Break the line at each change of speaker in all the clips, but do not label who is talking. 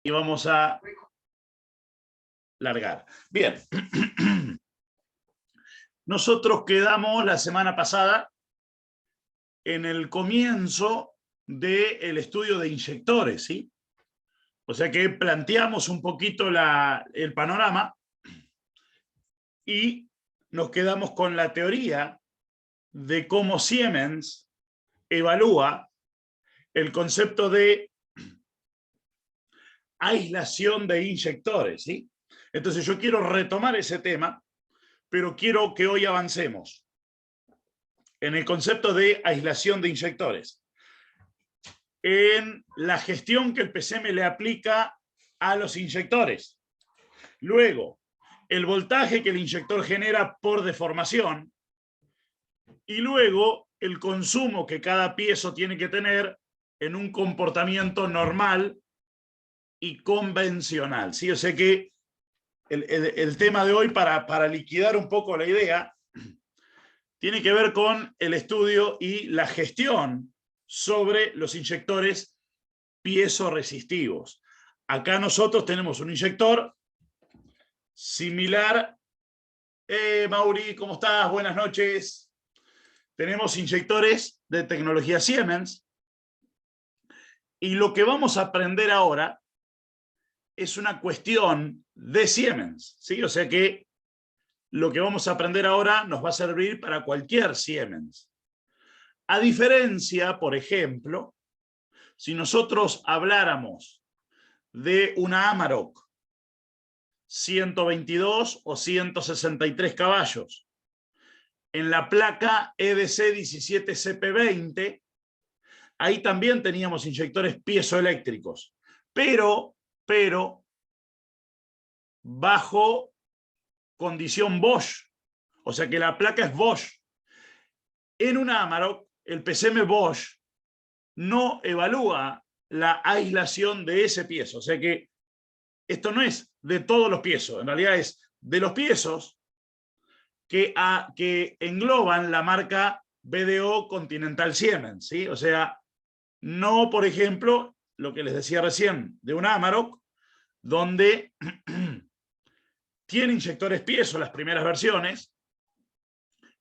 y vamos a largar. Bien. Nosotros quedamos la semana pasada en el comienzo del estudio de inyectores, ¿sí? O sea que planteamos un poquito el panorama y nos quedamos con la teoría de cómo Siemens evalúa el concepto de aislación de inyectores, ¿sí? Entonces yo quiero retomar ese tema, pero quiero que hoy avancemos en el concepto de aislación de inyectores, en la gestión que el PCM le aplica a los inyectores. Luego, el voltaje que el inyector genera por deformación. Y luego, el consumo que cada piezo tiene que tener en un comportamiento normal y convencional, ¿sí? O sea que el tema de hoy, para liquidar un poco la idea, tiene que ver con el estudio y la gestión sobre los inyectores piezoresistivos. Acá nosotros tenemos un inyector similar. Mauri, ¿cómo estás? Buenas noches. Tenemos inyectores de tecnología Siemens. Y lo que vamos a aprender ahora es una cuestión de Siemens, ¿sí? O sea que lo que vamos a aprender ahora nos va a servir para cualquier Siemens. A diferencia, por ejemplo, si nosotros habláramos de una Amarok 122 o 163 caballos en la placa EDC 17CP20, ahí también teníamos inyectores piezoeléctricos, pero bajo condición Bosch, o sea que la placa es Bosch. En una Amarok, el PCM Bosch no evalúa la aislación de ese piezo, o sea que esto no es de todos los piezos, en realidad es de los piezos que engloban la marca BDO Continental Siemens, ¿sí? O sea, no, por ejemplo, lo que les decía recién, de una Amarok, donde tiene inyectores piezo las primeras versiones,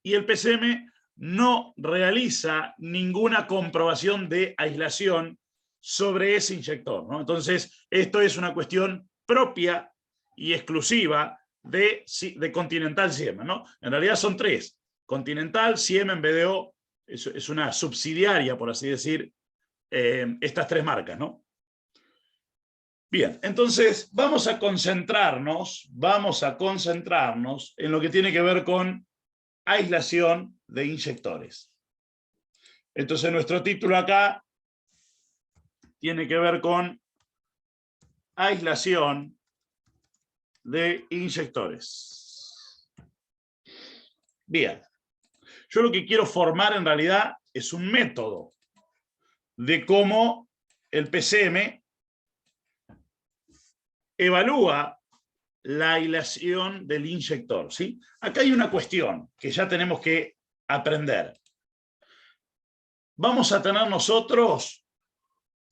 y el PCM no realiza ninguna comprobación de aislación sobre ese inyector, ¿no? Entonces, esto es una cuestión propia y exclusiva de Continental Siemens, ¿no? En realidad son tres: Continental, Siemens, BDO, es una subsidiaria, por así decir, estas tres marcas, ¿no? Bien, entonces vamos a concentrarnos en lo que tiene que ver con aislación de inyectores. Entonces nuestro título acá tiene que ver con aislación de inyectores. Bien, yo lo que quiero formar en realidad es un método de cómo el PCM evalúa la aislación del inyector, ¿sí? Acá hay una cuestión que ya tenemos que aprender. Vamos a tener nosotros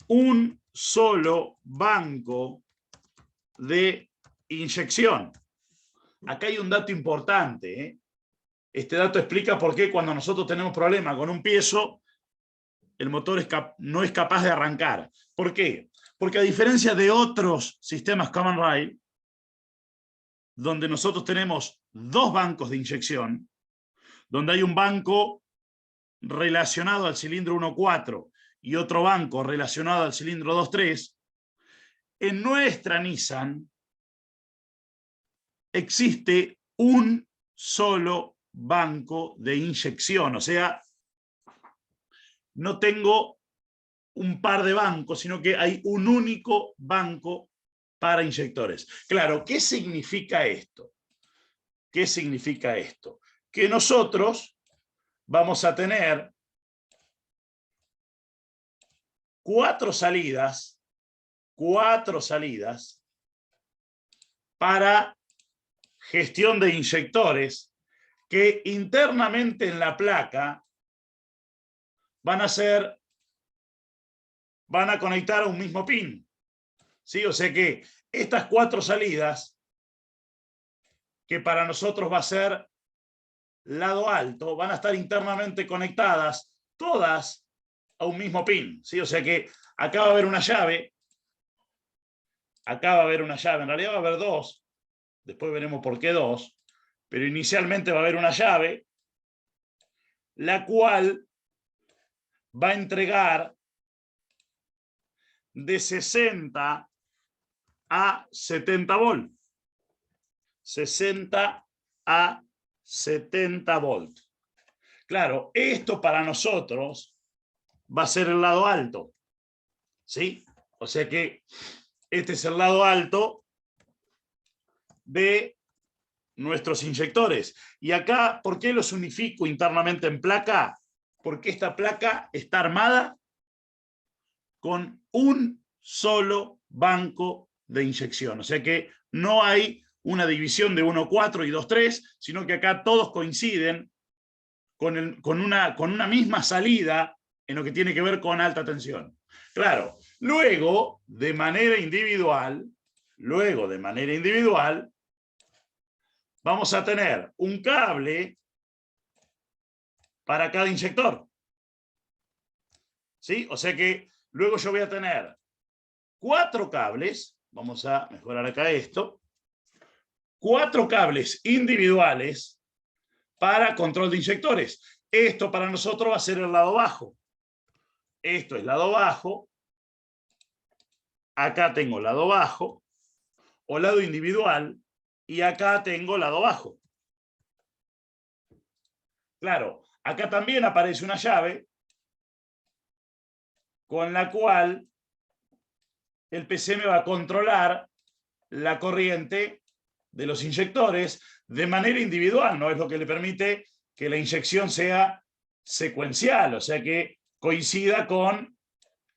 un solo banco de inyección. Acá hay un dato importante, ¿eh? Este dato explica por qué cuando nosotros tenemos problema con un piezo, el motor no es capaz de arrancar. ¿Por qué? Porque a diferencia de otros sistemas Common Rail, donde nosotros tenemos dos bancos de inyección, donde hay un banco relacionado al cilindro 1.4 y otro banco relacionado al cilindro 2.3, en nuestra Nissan existe un solo banco de inyección, o sea, no tengo un par de bancos, sino que hay un único banco para inyectores. Claro, ¿qué significa esto? ¿Qué significa esto? Que nosotros vamos a tener cuatro salidas para gestión de inyectores que internamente en la placa van a conectar a un mismo pin, ¿sí? O sea que estas 4 salidas, que para nosotros va a ser lado alto, van a estar internamente conectadas todas a un mismo pin, ¿sí? O sea que acá va a haber una llave, acá va a haber una llave, en realidad va a haber 2, después veremos por qué 2, pero inicialmente va a haber una llave, la cual va a entregar de 60 a 70 volt. 60 a 70 volt. Claro, esto para nosotros va a ser el lado alto, ¿sí? O sea que este es el lado alto de nuestros inyectores. Y acá, ¿por qué los unifico internamente en placa? Porque esta placa está armada con un solo banco de inyección. O sea que no hay una división de 1,4 y 2,3, sino que acá todos coinciden con una misma salida en lo que tiene que ver con alta tensión. Claro, luego, de manera individual, vamos a tener un cable para cada inyector. ¿Sí? O sea que luego yo voy a tener 4 cables, vamos a mejorar acá esto, 4 cables individuales para control de inyectores. Esto para nosotros va a ser el lado bajo. Esto es lado bajo. Acá tengo lado bajo o lado individual y acá tengo lado bajo. Claro, acá también aparece una llave con la cual el PCM va a controlar la corriente de los inyectores de manera individual, ¿no? Es lo que le permite que la inyección sea secuencial, o sea que coincida con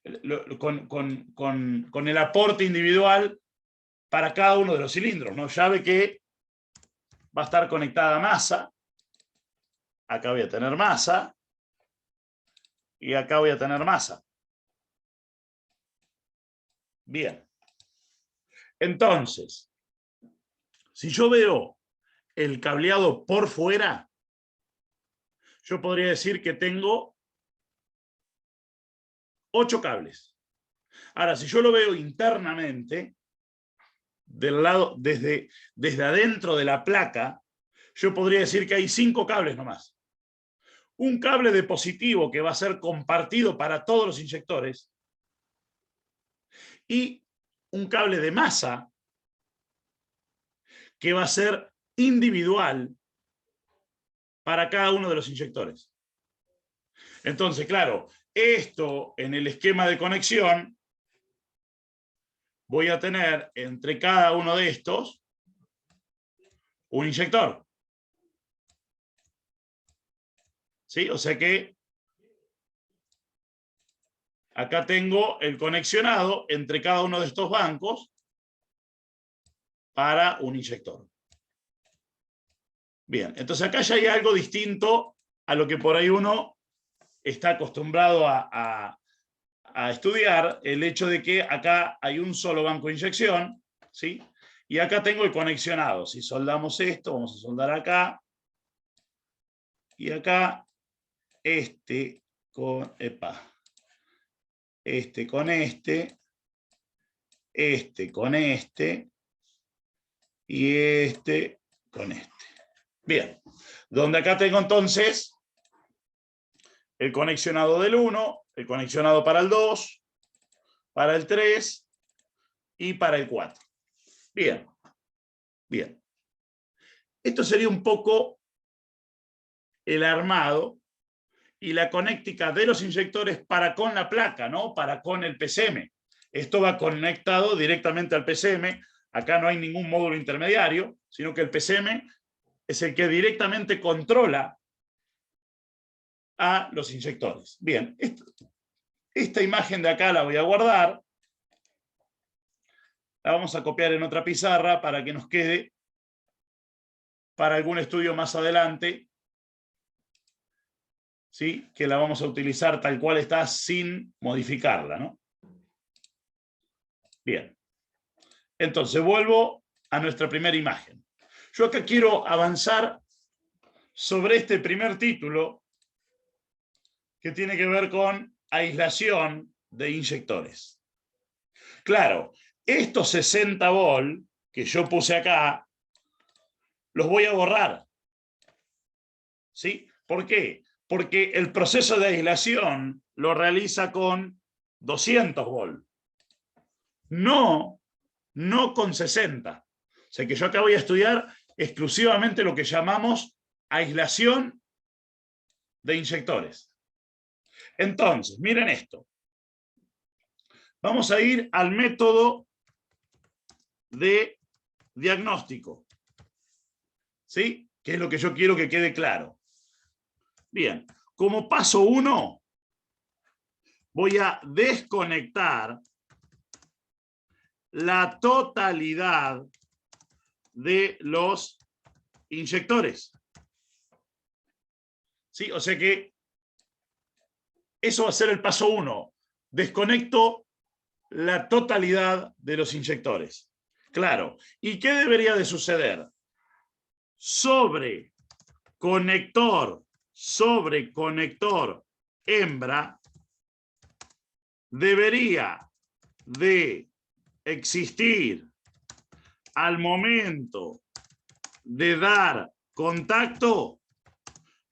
el aporte individual para cada uno de los cilindros, ¿no? Llave que va a estar conectada a masa, acá voy a tener masa, y acá voy a tener masa. Bien. Entonces, si yo veo el cableado por fuera, yo podría decir que tengo 8 cables. Ahora, si yo lo veo internamente, del lado, desde adentro de la placa, yo podría decir que hay 5 cables nomás. Un cable de positivo que va a ser compartido para todos los inyectores y un cable de masa que va a ser individual para cada uno de los inyectores. Entonces, claro, esto en el esquema de conexión voy a tener entre cada uno de estos un inyector. ¿Sí? O sea que acá tengo el conexionado entre cada uno de estos bancos para un inyector. Bien, entonces acá ya hay algo distinto a lo que por ahí uno está acostumbrado a estudiar, el hecho de que acá hay un solo banco de inyección, ¿sí? Y acá tengo el conexionado. Si soldamos esto, vamos a soldar acá. Y acá, este con este con este con este y este con este. Bien, donde acá tengo entonces el conexionado del 1, el conexionado para el 2, para el 3 y para el 4. Bien, bien. Esto sería un poco el armado y la conéctica de los inyectores para con la placa, ¿no? Para con el PCM. Esto va conectado directamente al PCM. Acá no hay ningún módulo intermediario, sino que el PCM es el que directamente controla a los inyectores. Bien, esta imagen de acá la voy a guardar. La vamos a copiar en otra pizarra para que nos quede para algún estudio más adelante, ¿sí? Que la vamos a utilizar tal cual está sin modificarla, ¿no? Bien. Entonces, vuelvo a nuestra primera imagen. Yo acá quiero avanzar sobre este primer título que tiene que ver con aislación de inyectores. Claro, estos 60 volt que yo puse acá, los voy a borrar. ¿Sí? ¿Por qué? Porque el proceso de aislación lo realiza con 200 volt. No con 60. O sea que yo acá voy a estudiar exclusivamente lo que llamamos aislación de inyectores. Entonces, miren esto. Vamos a ir al método de diagnóstico. ¿Sí? Que es lo que yo quiero que quede claro. Bien, como paso 1, voy a desconectar la totalidad de los inyectores. ¿Sí? O sea que eso va a ser el paso 1. Desconecto la totalidad de los inyectores. Claro. ¿Y qué debería de suceder? Sobre conector hembra debería de existir al momento de dar contacto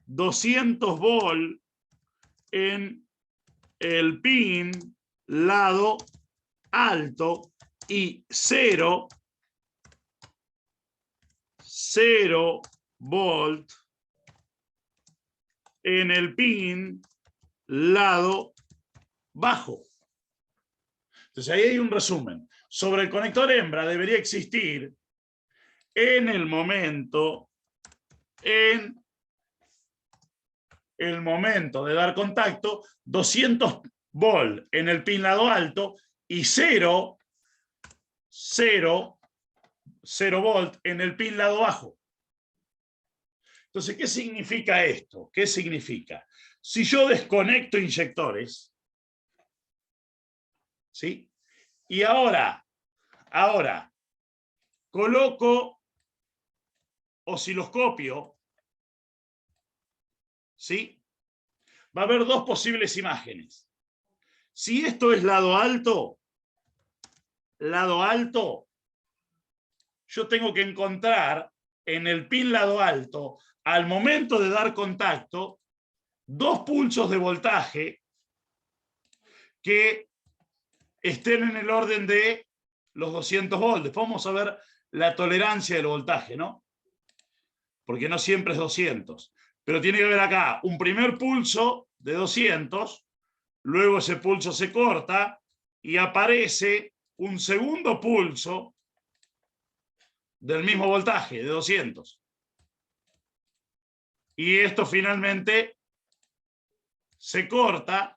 200 volt en el pin lado alto y 0 volt en el pin lado bajo. Entonces ahí hay un resumen. Sobre el conector hembra debería existir en el momento de dar contacto 200 volt en el pin lado alto y 0 volt en el pin lado bajo. Entonces, ¿qué significa esto? ¿Qué significa? Si yo desconecto inyectores, ¿sí? Y ahora coloco osciloscopio, ¿sí? Va a haber dos posibles imágenes. Si esto es lado alto, yo tengo que encontrar en el pin lado alto, al momento de dar contacto, 2 pulsos de voltaje que estén en el orden de los 200 volts. Después vamos a ver la tolerancia del voltaje, ¿no? Porque no siempre es 200. Pero tiene que haber acá un primer pulso de 200, luego ese pulso se corta y aparece un segundo pulso del mismo voltaje, de 200. Y esto finalmente se corta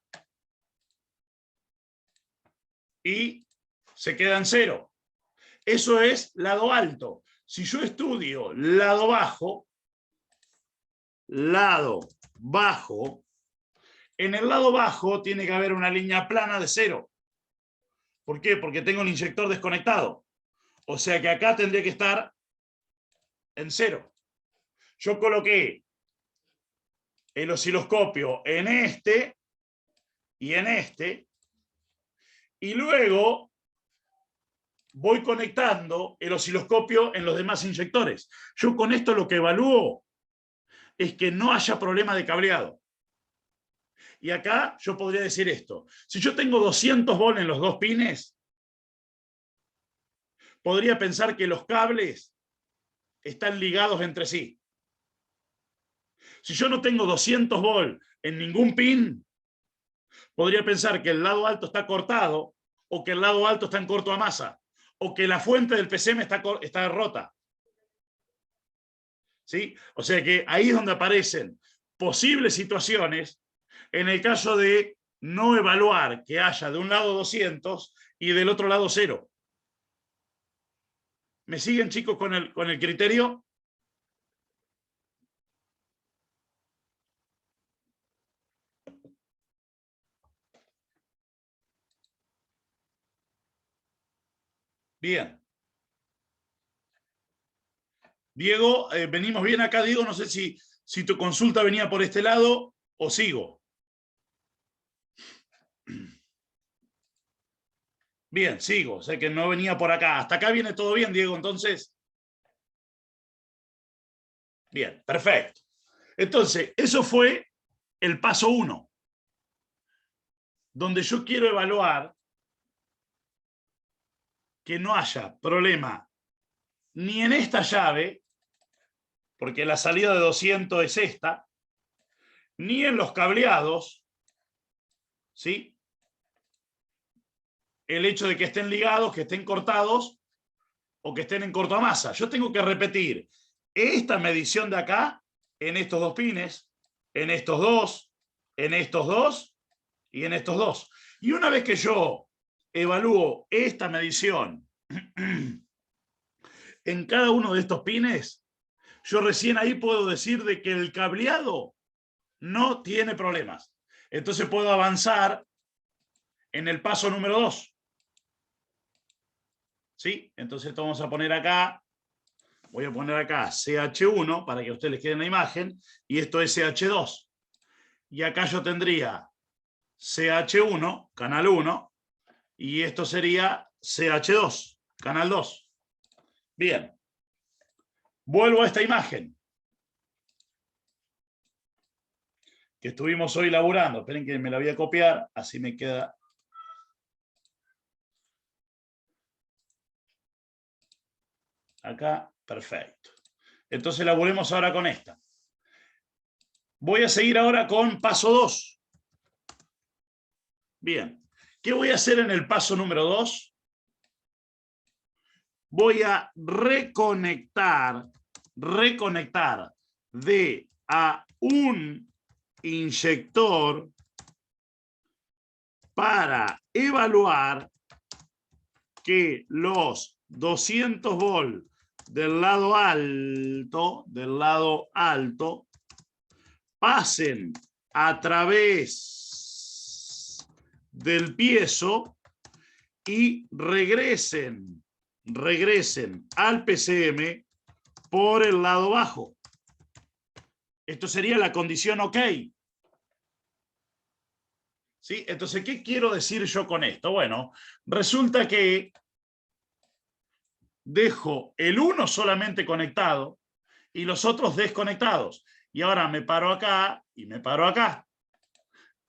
y se queda en 0. Eso es lado alto. Si yo estudio lado bajo, en el lado bajo tiene que haber una línea plana de 0. ¿Por qué? Porque tengo el inyector desconectado. O sea que acá tendría que estar en 0. Yo coloqué el osciloscopio en este y en este, y luego voy conectando el osciloscopio en los demás inyectores. Yo con esto lo que evalúo es que no haya problema de cableado. Y acá yo podría decir esto. Si yo tengo 200 volt en los dos pines, podría pensar que los cables están ligados entre sí. Si yo no tengo 200 volt en ningún pin, podría pensar que el lado alto está cortado o que el lado alto está en corto a masa o que la fuente del PCM está rota. ¿Sí? O sea que ahí es donde aparecen posibles situaciones en el caso de no evaluar que haya de un lado 200 y del otro lado 0. ¿Me siguen, chicos, con el criterio? Bien. Diego, venimos bien acá, Diego, no sé si tu consulta venía por este lado o sigo. Bien, sigo, sé que no venía por acá. Hasta acá viene todo bien, Diego, entonces. Bien, perfecto. Entonces, eso fue el paso 1, donde yo quiero evaluar que no haya problema ni en esta llave, porque la salida de 200 es esta, ni en los cableados, ¿sí? El hecho de que estén ligados, que estén cortados o que estén en cortomasa. Yo tengo que repetir esta medición de acá en estos dos pines, en estos dos, en estos dos y en estos dos. Y una vez que yo evalúo esta medición en cada uno de estos pines, yo recién ahí puedo decir de que el cableado no tiene problemas. Entonces puedo avanzar en el paso número 2. ¿Sí? Entonces esto vamos a poner acá. Voy a poner acá CH1 para que a ustedes les quede en la imagen. Y esto es CH2. Y acá yo tendría CH1, canal 1. Y esto sería CH2, canal 2. Bien. Vuelvo a esta imagen que estuvimos hoy laburando. Esperen que me la voy a copiar, así me queda. Acá, perfecto. Entonces laburemos ahora con esta. Voy a seguir ahora con paso 2. Bien. ¿Qué voy a hacer en el paso número 2? Voy a reconectar de a un inyector para evaluar que los 200 volts del lado alto, pasen a través del piezo y regresen al PCM por el lado bajo. Esto sería la condición OK. ¿Sí? Entonces, ¿qué quiero decir yo con esto? Bueno, resulta que dejo el 1 solamente conectado y los otros desconectados. Y ahora me paro acá y me paro acá.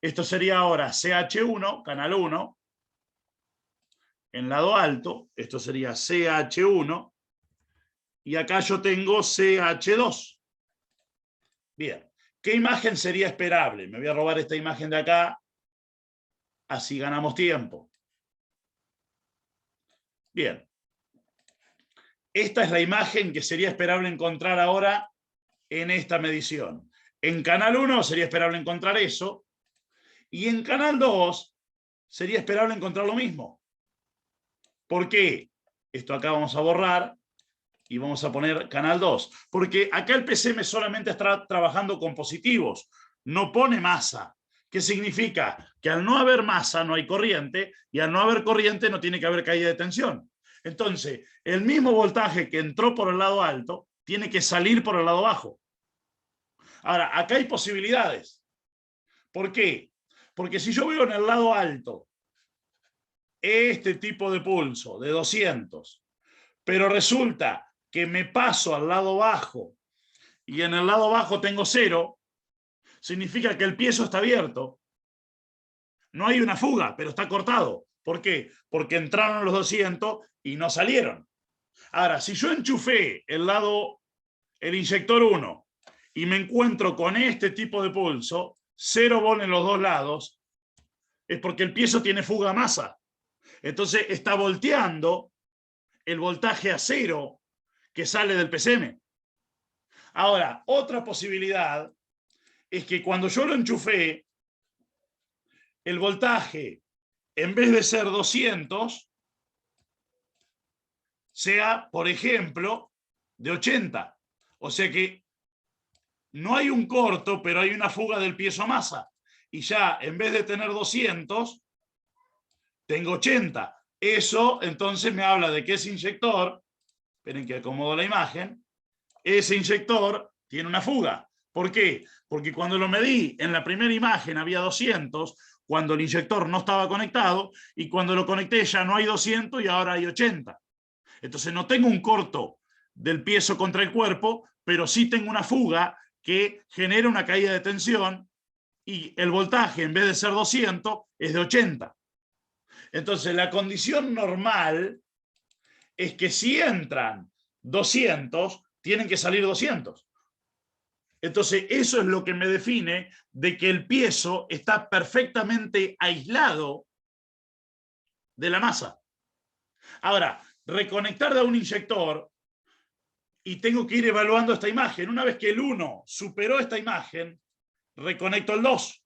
Esto sería ahora CH1, canal 1, en lado alto. Esto sería CH1. Y acá yo tengo CH2. Bien. ¿Qué imagen sería esperable? Me voy a robar esta imagen de acá. Así ganamos tiempo. Bien. Esta es la imagen que sería esperable encontrar ahora en esta medición. En canal 1 sería esperable encontrar eso. Y en canal 2 sería esperable encontrar lo mismo. ¿Por qué? Esto acá vamos a borrar y vamos a poner canal 2. Porque acá el PCM solamente está trabajando con positivos. No pone masa. ¿Qué significa? Que al no haber masa no hay corriente y al no haber corriente no tiene que haber caída de tensión. Entonces, el mismo voltaje que entró por el lado alto tiene que salir por el lado bajo. Ahora, acá hay posibilidades. ¿Por qué? Porque si yo veo en el lado alto este tipo de pulso de 200, pero resulta que me paso al lado bajo y en el lado bajo tengo 0, significa que el piezo está abierto. No hay una fuga, pero está cortado. ¿Por qué? Porque entraron los 200 y no salieron. Ahora, si yo enchufé el inyector 1 y me encuentro con este tipo de pulso, 0 volt en los dos lados, es porque el piezo tiene fuga masa. Entonces está volteando el voltaje a 0 que sale del PCM. Ahora, otra posibilidad es que cuando yo lo enchufé, el voltaje, en vez de ser 200, sea, por ejemplo, de 80. O sea que no hay un corto, pero hay una fuga del piezo masa. Y ya, en vez de tener 200, tengo 80. Eso, entonces, me habla de que ese inyector, esperen que acomodo la imagen, ese inyector tiene una fuga. ¿Por qué? Porque cuando lo medí en la primera imagen había 200, cuando el inyector no estaba conectado, y cuando lo conecté ya no hay 200 y ahora hay 80. Entonces no tengo un corto del piezo contra el cuerpo, pero sí tengo una fuga que genera una caída de tensión y el voltaje en vez de ser 200 es de 80. Entonces la condición normal es que si entran 200, tienen que salir 200. Entonces eso es lo que me define de que el piezo está perfectamente aislado de la masa. Ahora, reconectar de un inyector y tengo que ir evaluando esta imagen. Una vez que el 1 superó esta imagen, reconecto el 2,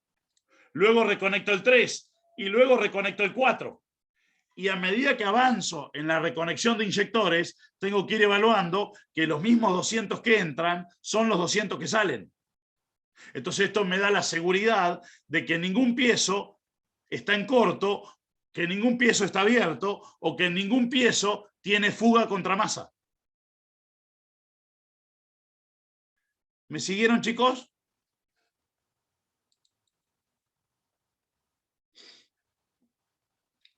luego reconecto el 3 y luego reconecto el 4. Y a medida que avanzo en la reconexión de inyectores, tengo que ir evaluando que los mismos 200 que entran son los 200 que salen. Entonces esto me da la seguridad de que ningún piezo está en corto, que ningún piezo está abierto o que ningún piezo tiene fuga contra masa. ¿Me siguieron, chicos?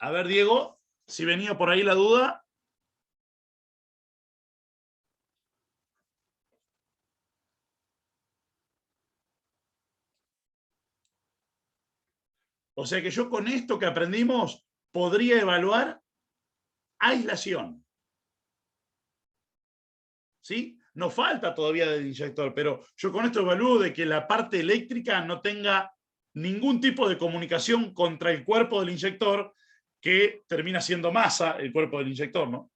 A ver, Diego, si venía por ahí la duda. O sea que yo con esto que aprendimos podría evaluar aislación. ¿Sí? No falta todavía del inyector, pero yo con esto evalúo de que la parte eléctrica no tenga ningún tipo de comunicación contra el cuerpo del inyector, que termina siendo masa el cuerpo del inyector, ¿no?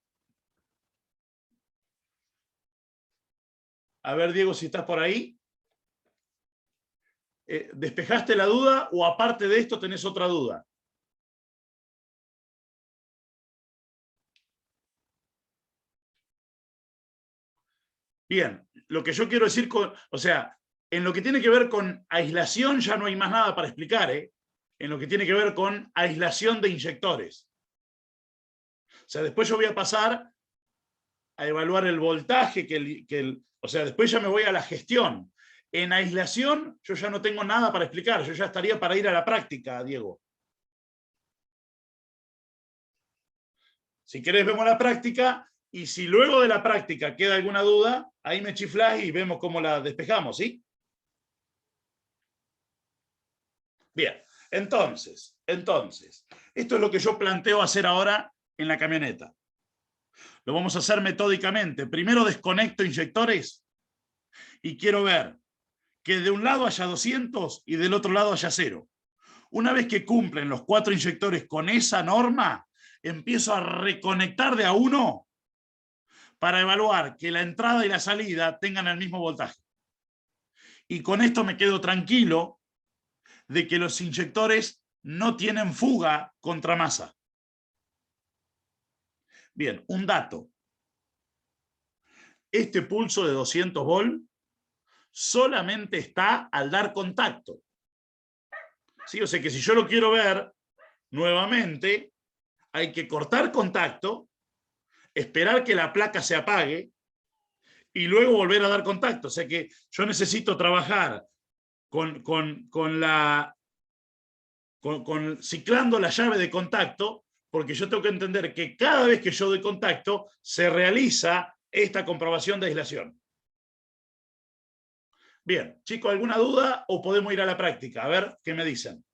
A ver, Diego, si estás por ahí. ¿Despejaste la duda o aparte de esto tenés otra duda? Bien, lo que yo quiero decir o sea, en lo que tiene que ver con aislación ya no hay más nada para explicar, ¿eh? En lo que tiene que ver con aislación de inyectores. O sea, después yo voy a pasar a evaluar el voltaje, o sea, después ya me voy a la gestión. En aislación yo ya no tengo nada para explicar, yo ya estaría para ir a la práctica, Diego. Si querés vemos la práctica, y si luego de la práctica queda alguna duda, ahí me chiflás y vemos cómo la despejamos, ¿sí? Bien, entonces, esto es lo que yo planteo hacer ahora en la camioneta. Lo vamos a hacer metódicamente. Primero desconecto inyectores y quiero ver que de un lado haya 200 y del otro lado haya 0. Una vez que cumplen los 4 inyectores con esa norma, empiezo a reconectar de a uno para evaluar que la entrada y la salida tengan el mismo voltaje. Y con esto me quedo tranquilo de que los inyectores no tienen fuga contra masa. Bien, un dato. Este pulso de 200 volt solamente está al dar contacto. ¿Sí? O sea que si yo lo quiero ver nuevamente, hay que cortar contacto, esperar que la placa se apague y luego volver a dar contacto. O sea que yo necesito trabajar ciclando la llave de contacto, porque yo tengo que entender que cada vez que yo doy contacto se realiza esta comprobación de aislación. Bien, chicos, ¿alguna duda o podemos ir a la práctica? A ver qué me dicen.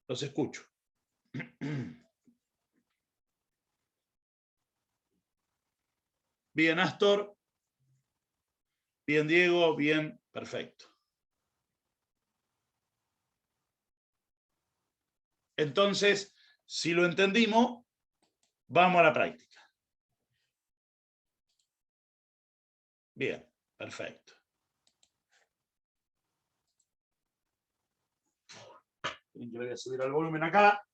Los escucho. Bien, Astor. Bien, Diego. Bien, perfecto. Entonces, si lo entendimos, vamos a la práctica. Bien, perfecto. Le voy a subir el volumen acá.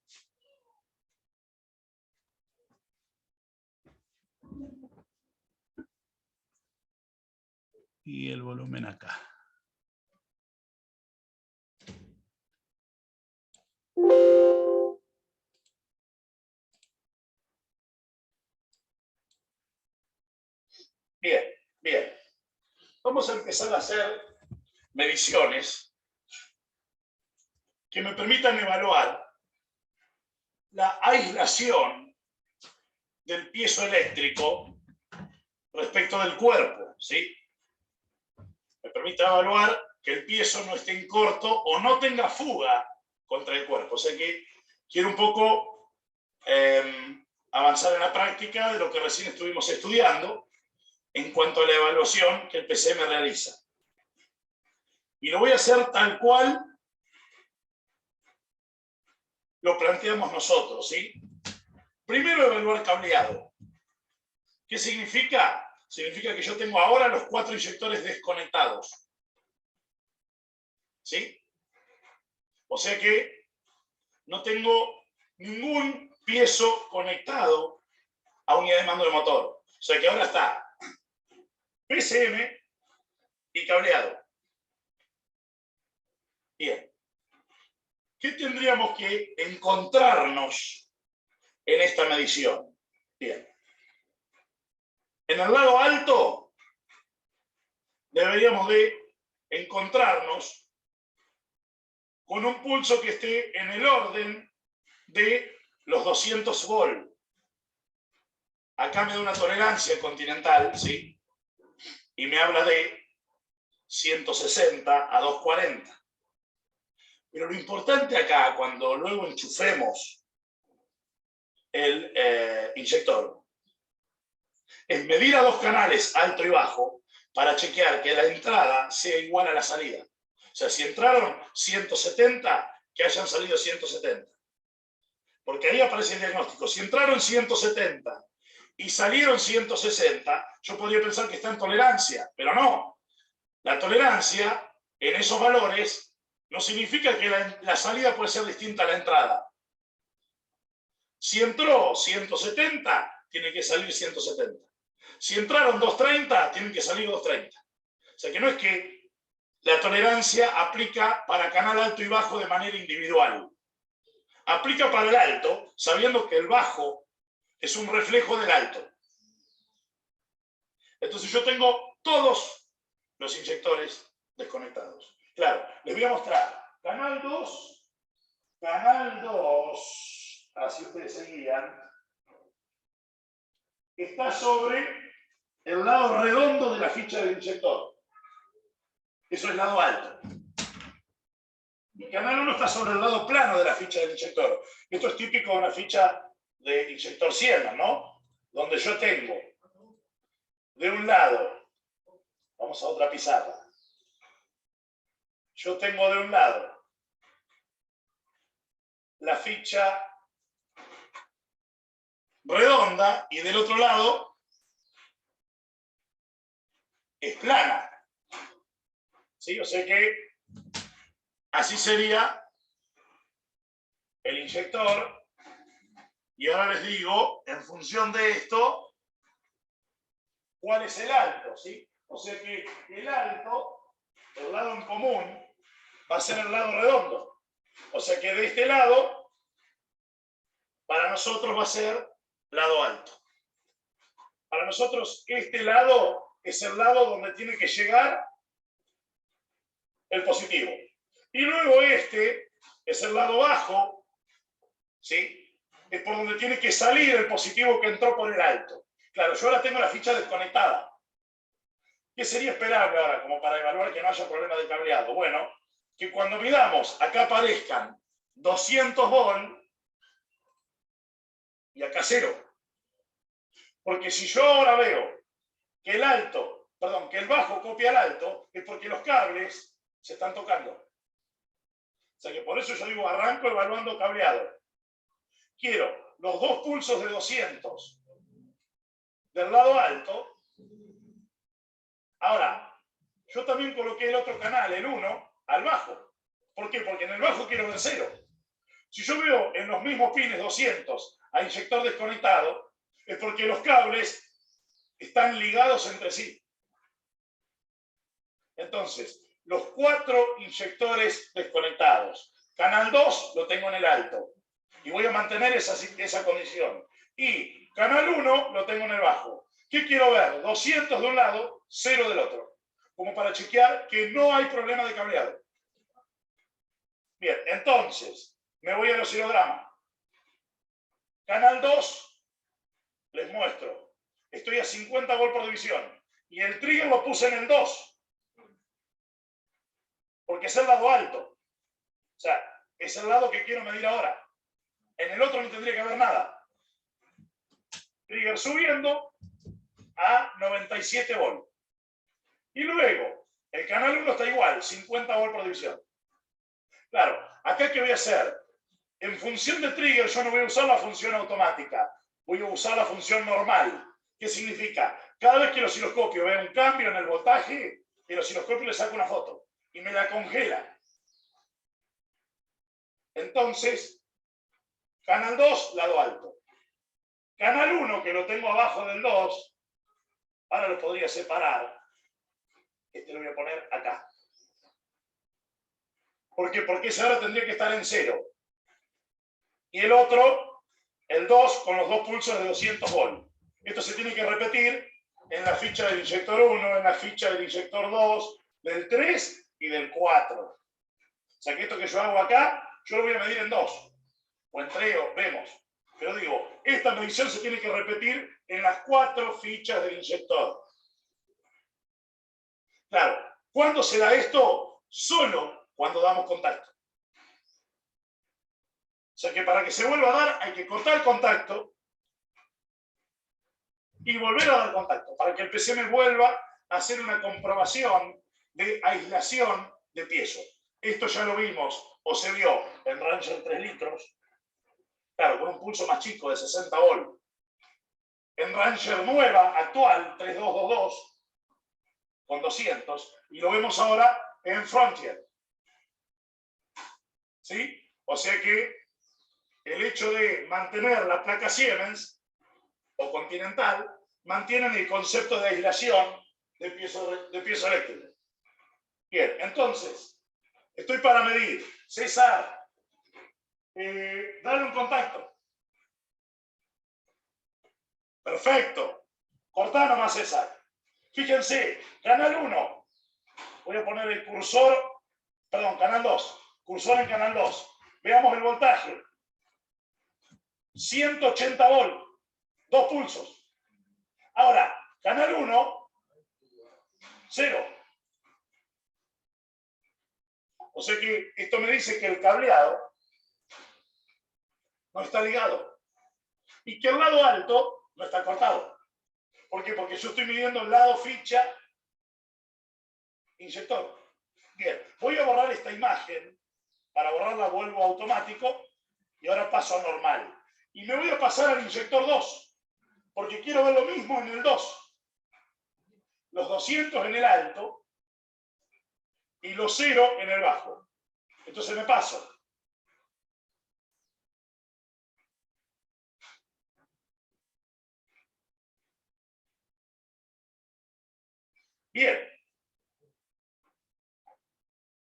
Y el volumen acá. Bien, Bien, vamos a empezar a hacer mediciones que me permitan evaluar la aislación del piezo eléctrico respecto del cuerpo, ¿sí? Me permite evaluar que el piezo no esté en corto o no tenga fuga contra el cuerpo. O sea que quiero un poco avanzar en la práctica de lo que recién estuvimos estudiando en cuanto a la evaluación que el PCM realiza. Y lo voy a hacer tal cual lo planteamos nosotros, ¿sí? Primero, evaluar cableado. ¿Qué significa? Significa que yo tengo ahora los 4 inyectores desconectados, ¿sí? O sea que no tengo ningún piezo conectado a unidad de mando de motor. O sea que ahora está PCM y cableado. Bien. ¿Qué tendríamos que encontrarnos en esta medición? Bien. En el lado alto deberíamos de encontrarnos con un pulso que esté en el orden de los 200 volt. Acá me da una tolerancia continental, ¿sí? Y me habla de 160 a 240. Pero lo importante acá, cuando luego enchufemos el inyector, es medir a 2 canales, alto y bajo, para chequear que la entrada sea igual a la salida. O sea, si entraron 170, que hayan salido 170. Porque ahí aparece el diagnóstico. Si entraron 170 y salieron 160, yo podría pensar que está en tolerancia, pero no. La tolerancia en esos valores no significa que la salida puede ser distinta a la entrada. Si entró 170, tiene que salir 170. Si entraron 230, tienen que salir 230. O sea que no es que la tolerancia aplica para canal alto y bajo de manera individual. Aplica para el alto, sabiendo que el bajo es un reflejo del alto. Entonces yo tengo todos los inyectores desconectados. Claro, les voy a mostrar. Canal 2, así ustedes se guían, está sobre el lado redondo de la ficha del inyector. Eso es lado alto. Y canal 1 está sobre el lado plano de la ficha del inyector. Esto es típico de una ficha de inyector Siemens, ¿no? Donde yo tengo de un lado, vamos a otra pizarra, yo tengo de un lado la ficha redonda y del otro lado es plana. ¿Sí? O sea que así sería el inyector. Y ahora les digo, en función de esto, cuál es el alto, ¿sí? O sea que el alto, el lado en común, va a ser el lado redondo. O sea que de este lado, para nosotros va a ser lado alto. Para nosotros este lado es el lado donde tiene que llegar el positivo. Y luego este es el lado bajo, ¿sí? Es por donde tiene que salir el positivo que entró por el alto. Claro, yo ahora tengo la ficha desconectada. ¿Qué sería esperable ahora como para evaluar que no haya problema de cableado? Bueno, que cuando midamos acá aparezcan 200 volt y acá 0. Porque si yo ahora veo que que el bajo copia al alto, es porque los cables se están tocando. O sea que por eso yo digo, arranco evaluando cableado. Quiero los 2 pulsos de 200 del lado alto. Ahora, yo también coloqué el otro canal, el 1, al bajo. ¿Por qué? Porque en el bajo quiero ver 0. Si yo veo en los mismos pines 200 a inyector desconectado, es porque los cables están ligados entre sí. Entonces, los 4 inyectores desconectados. Canal 2 lo tengo en el alto. Y voy a mantener esa condición. Y canal 1 lo tengo en el bajo. ¿Qué quiero ver? 200 de un lado, 0 del otro. Como para chequear que no hay problema de cableado. Bien, entonces, me voy al oscilograma. Canal 2, les muestro. Estoy a 50 volts por división. Y el trigger lo puse en el 2. Porque es el lado alto. O sea, es el lado que quiero medir ahora. En el otro no tendría que haber nada. Trigger subiendo a 97 volts. Y luego, el canal 1 está igual, 50 volts por división. Claro, acá ¿qué voy a hacer? En función de trigger yo no voy a usar la función automática. Voy a usar la función normal. ¿Qué significa? Cada vez que el osciloscopio ve un cambio en el voltaje, el osciloscopio le saca una foto y me la congela. Entonces, canal 2, lado alto. Canal 1, que lo tengo abajo del 2, ahora lo podría separar. Este lo voy a poner acá. ¿Por qué? Porque ese ahora tendría que estar en 0. Y el otro, el 2, con los dos pulsos de 200 volts. Esto se tiene que repetir en la ficha del inyector 1, en la ficha del inyector 2, del 3 y del 4. O sea que esto que yo hago acá, yo lo voy a medir en 2. O en 3, vemos. Pero digo, esta medición se tiene que repetir en las 4 fichas del inyector. Claro, ¿cuándo se da esto? Solo cuando damos contacto. O sea que para que se vuelva a dar hay que cortar el contacto y volver a dar contacto, para que el PCM vuelva a hacer una comprobación de aislación de piezo. Esto ya lo vimos o se vio en Ranger 3 litros, claro, con un pulso más chico de 60 volts. En Ranger nueva, actual, 3222, con 200, y lo vemos ahora en Frontier. ¿Sí? O sea que el hecho de mantener la placa Siemens o Continental mantienen el concepto de aislación de piezo eléctrico. Bien, entonces, estoy para medir. César, dale un contacto. Perfecto. Cortá nomás, César. Fíjense, canal 1. Voy a poner el cursor, perdón, canal 2. Cursor en canal 2. Veamos el voltaje. 180 volts. 2 pulsos. Ahora, canal 1, 0. O sea que esto me dice que el cableado no está ligado. Y que el lado alto no está cortado. ¿Por qué? Porque yo estoy midiendo el lado ficha inyector. Bien, voy a borrar esta imagen. Para borrarla vuelvo a automático y ahora paso a normal. Y me voy a pasar al inyector 2, porque quiero ver lo mismo en el 2. Los 200 en el alto y los 0 en el bajo. Entonces me paso. Bien.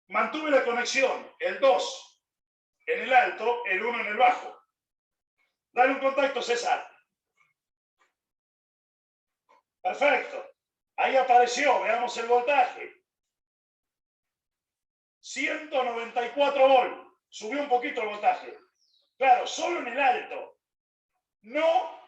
Mantuve la conexión, el 2 en el alto, el 1 en el bajo. Dale un contacto, César. Perfecto. Ahí apareció, veamos el voltaje. 194 volts. Subió un poquito el voltaje. Claro, solo en el alto, no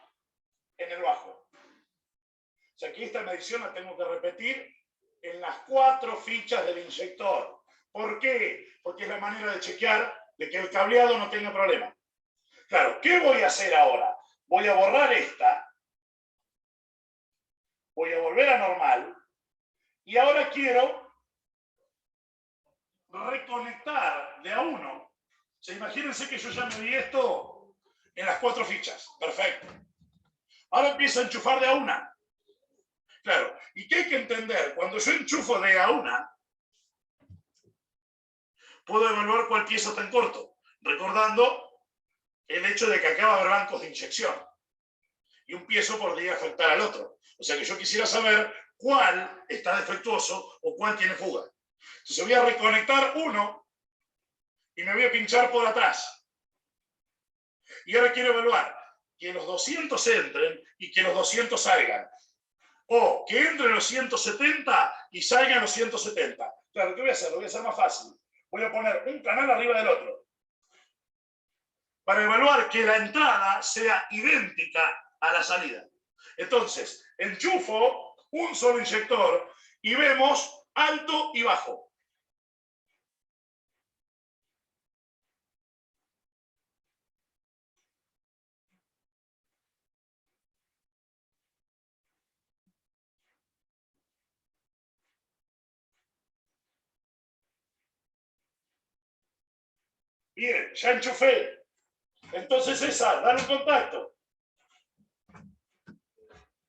en el bajo. O sea, aquí esta medición la tengo que repetir en las 4 fichas del inyector. ¿Por qué? Porque es la manera de chequear de que el cableado no tenga problema. Claro, ¿qué voy a hacer ahora? Voy a borrar esta. Voy a volver a normal. Y ahora quiero reconectar de a uno. O sea, imagínense que yo ya me di esto en las 4 fichas. Perfecto. Ahora empiezo a enchufar de a una. Claro, ¿y qué hay que entender? Cuando yo enchufo de a una, puedo evaluar cuál piezo está en corto, recordando el hecho de que acá va a haber bancos de inyección. Y un piezo podría afectar al otro. O sea que yo quisiera saber cuál está defectuoso o cuál tiene fuga. Entonces voy a reconectar uno y me voy a pinchar por atrás. Y ahora quiero evaluar que los 200 entren y que los 200 salgan. O que entre los 170 y salga los 170. Claro, ¿qué voy a hacer? Lo voy a hacer más fácil. Voy a poner un canal arriba del otro. Para evaluar que la entrada sea idéntica a la salida. Entonces, enchufo un solo inyector y vemos alto y bajo. Bien, ya enchufé. Entonces, César, dale un contacto.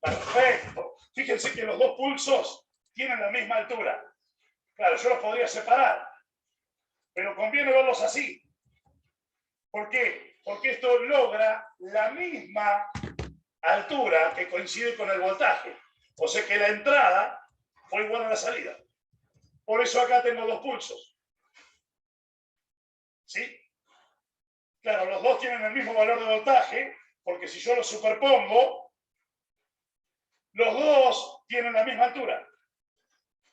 Perfecto. Fíjense que los dos pulsos tienen la misma altura. Claro, yo los podría separar, pero conviene verlos así. ¿Por qué? Porque esto logra la misma altura que coincide con el voltaje. O sea que la entrada fue igual a la salida. Por eso acá tengo dos pulsos. ¿Sí? Claro, los dos tienen el mismo valor de voltaje, porque si yo los superpongo, los dos tienen la misma altura.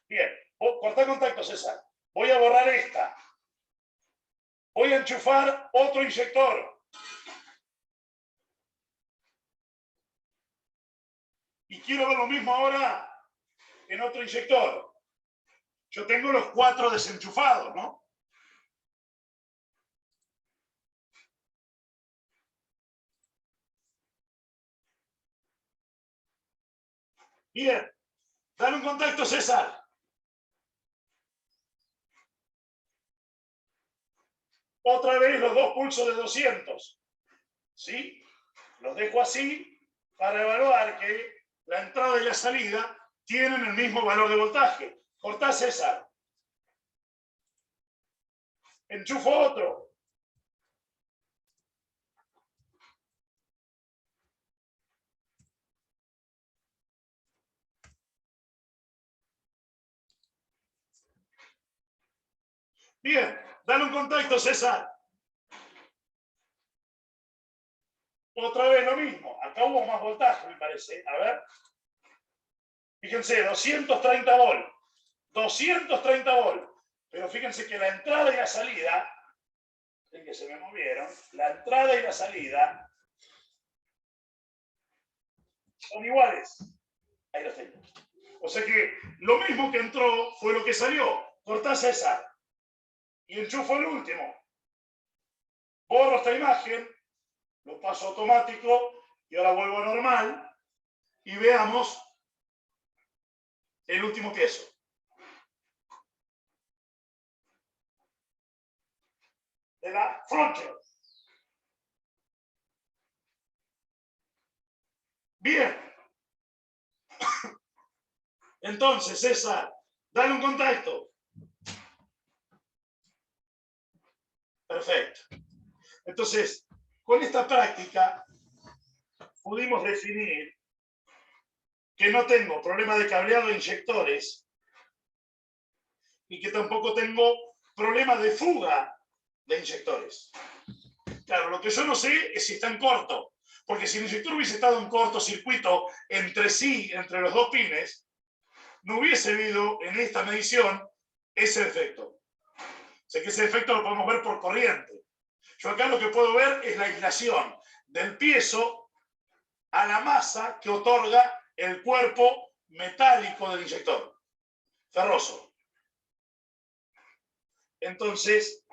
Bien, cortá contacto, César. Voy a borrar esta. Voy a enchufar otro inyector. Y quiero ver lo mismo ahora en otro inyector. Yo tengo los 4 desenchufados, ¿no? Bien. Dale un contacto, César. Otra vez los dos pulsos de 200. ¿Sí? Los dejo así para evaluar que la entrada y la salida tienen el mismo valor de voltaje. Cortá, César. Enchufo otro. Bien, dale un contacto, César. Otra vez lo mismo. Acá hubo más voltaje, me parece. A ver. Fíjense, 230 volt. 230 volt. Pero fíjense que la entrada y la salida, ven que se me movieron, la entrada y la salida son iguales. Ahí los tengo. O sea que lo mismo que entró fue lo que salió. Cortá, César. Y enchufo el último. Borro esta imagen, lo paso automático y ahora vuelvo a normal y veamos el último queso. De la Frontier. Bien. Entonces, César, dale un contacto. Perfecto. Entonces, con esta práctica pudimos definir que no tengo problema de cableado de inyectores y que tampoco tengo problema de fuga de inyectores. Claro, lo que yo no sé es si está en corto, porque si el inyector hubiese estado en cortocircuito entre sí, entre los dos pines, no hubiese habido en esta medición ese efecto. O sea que ese efecto lo podemos ver por corriente. Yo acá lo que puedo ver es la aislación del piezo a la masa que otorga el cuerpo metálico del inyector, ferroso. Entonces,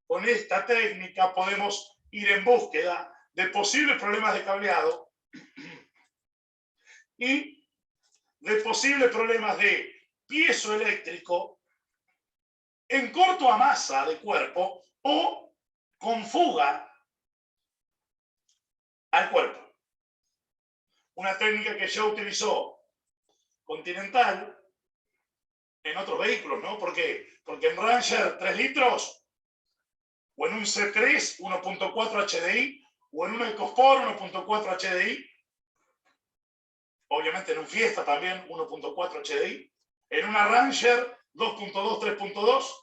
con esta técnica podemos ir en búsqueda de posibles problemas de cableado y de posibles problemas de piezo eléctrico en corto a masa de cuerpo o con fuga al cuerpo. Una técnica que ya utilizó Continental en otros vehículos, ¿no? ¿Por qué? Porque en Ranger 3 litros o en un C3 1.4 HDI o en un EcoSport 1.4 HDI, obviamente en un Fiesta también 1.4 HDI, en una Ranger 2.2, 3.2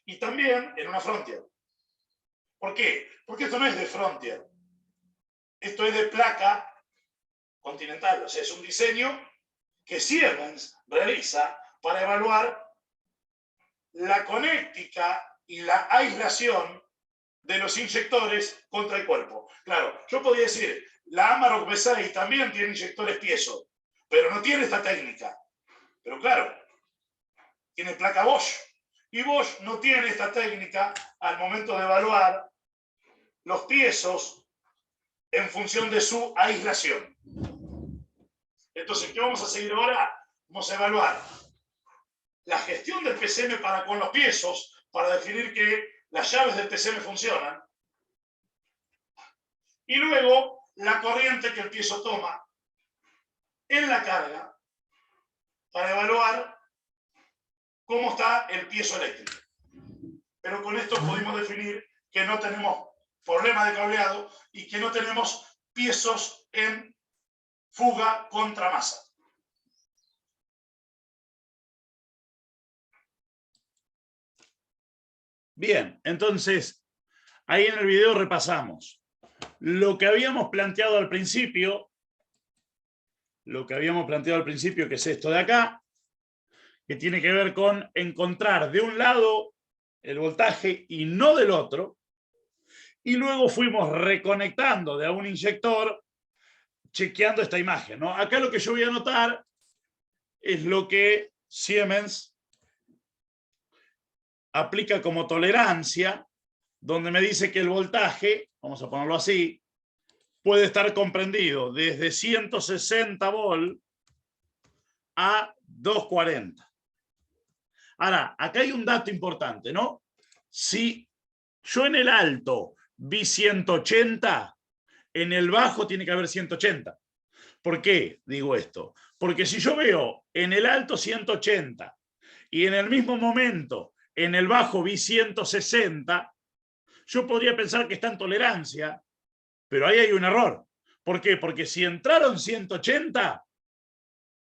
y también en una Frontier. ¿Por qué? Porque esto no es de Frontier, esto es de placa continental. O sea, es un diseño que Siemens realiza para evaluar la conéctica y la aislación de los inyectores contra el cuerpo. Claro, yo podría decir, la Amarok B6 también tiene inyectores piezo, pero no tiene esta técnica. Pero claro, tiene placa Bosch. Y Bosch no tiene esta técnica al momento de evaluar los piezos en función de su aislación. Entonces, ¿qué vamos a seguir ahora? Vamos a evaluar la gestión del PCM para con los piezos, para definir que las llaves del PCM funcionan. Y luego, la corriente que el piezo toma en la carga para evaluar cómo está el piezo eléctrico. Pero con esto pudimos definir que no tenemos problema de cableado y que no tenemos piezos en fuga contra masa. Bien, entonces, ahí en el video repasamos lo que habíamos planteado al principio, que es esto de acá, que tiene que ver con encontrar de un lado el voltaje y no del otro, y luego fuimos reconectando de a un inyector, chequeando esta imagen, ¿no? Acá lo que yo voy a anotar es lo que Siemens aplica como tolerancia, donde me dice que el voltaje, vamos a ponerlo así, puede estar comprendido desde 160 volt a 240. Ahora, acá hay un dato importante, ¿no? Si yo en el alto vi 180, en el bajo tiene que haber 180. ¿Por qué digo esto? Porque si yo veo en el alto 180 y en el mismo momento en el bajo vi 160, yo podría pensar que está en tolerancia, pero ahí hay un error. ¿Por qué? Porque si entraron 180,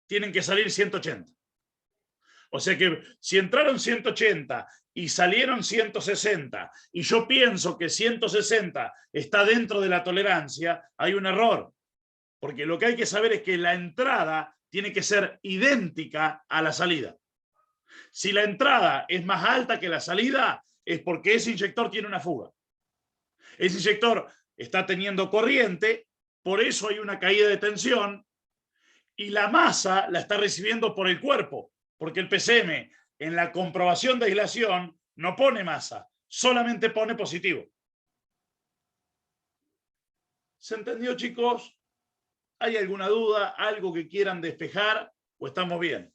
tienen que salir 180. O sea que si entraron 180 y salieron 160, y yo pienso que 160 está dentro de la tolerancia, hay un error. Porque lo que hay que saber es que la entrada tiene que ser idéntica a la salida. Si la entrada es más alta que la salida, es porque ese inyector tiene una fuga. Ese inyector está teniendo corriente, por eso hay una caída de tensión, y la masa la está recibiendo por el cuerpo, porque el PCM en la comprobación de aislación no pone masa, solamente pone positivo. ¿Se entendió, chicos? ¿Hay alguna duda, algo que quieran despejar o estamos bien?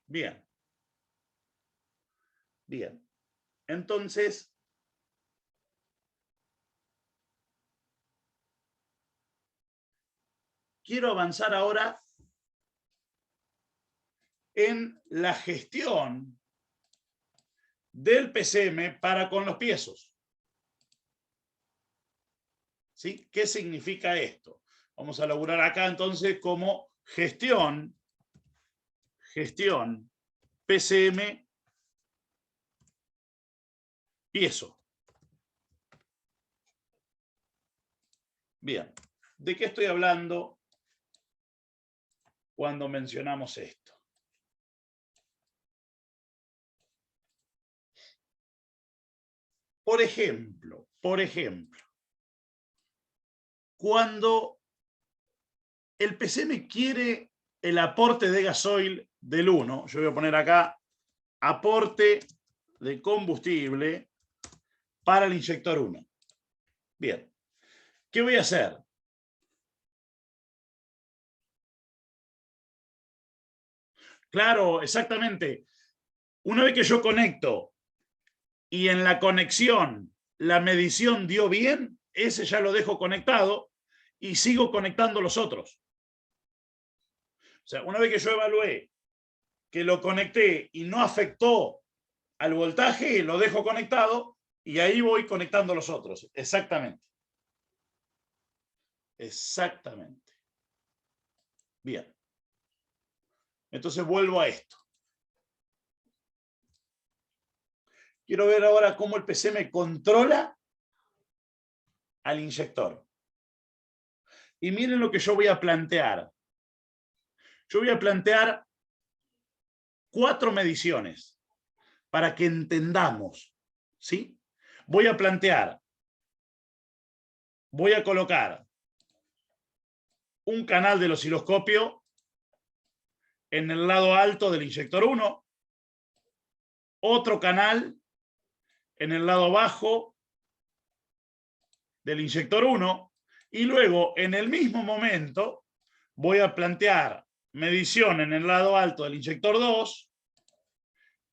Bien. Bien. Entonces, quiero avanzar ahora en la gestión del PCM para con los piezos. ¿Sí? ¿Qué significa esto? Vamos a elaborar acá entonces como gestión PCM piezo. Bien, ¿de qué estoy hablando cuando mencionamos esto? Por ejemplo, cuando el PCM quiere el aporte de gasoil del 1, yo voy a poner acá aporte de combustible para el inyector 1. Bien, ¿qué voy a hacer? Claro, exactamente. Una vez que yo conecto y en la conexión la medición dio bien, ese ya lo dejo conectado y sigo conectando los otros. O sea, una vez que yo evalué que lo conecté y no afectó al voltaje, lo dejo conectado y ahí voy conectando los otros. Exactamente. Exactamente. Bien. Entonces vuelvo a esto. Quiero ver ahora cómo el PCM controla al inyector. Y miren lo que yo voy a plantear. Yo voy a plantear 4 mediciones para que entendamos, ¿sí? Voy a colocar un canal del osciloscopio en el lado alto del inyector 1, otro canal en el lado bajo del inyector 1, y luego en el mismo momento voy a plantear medición en el lado alto del inyector 2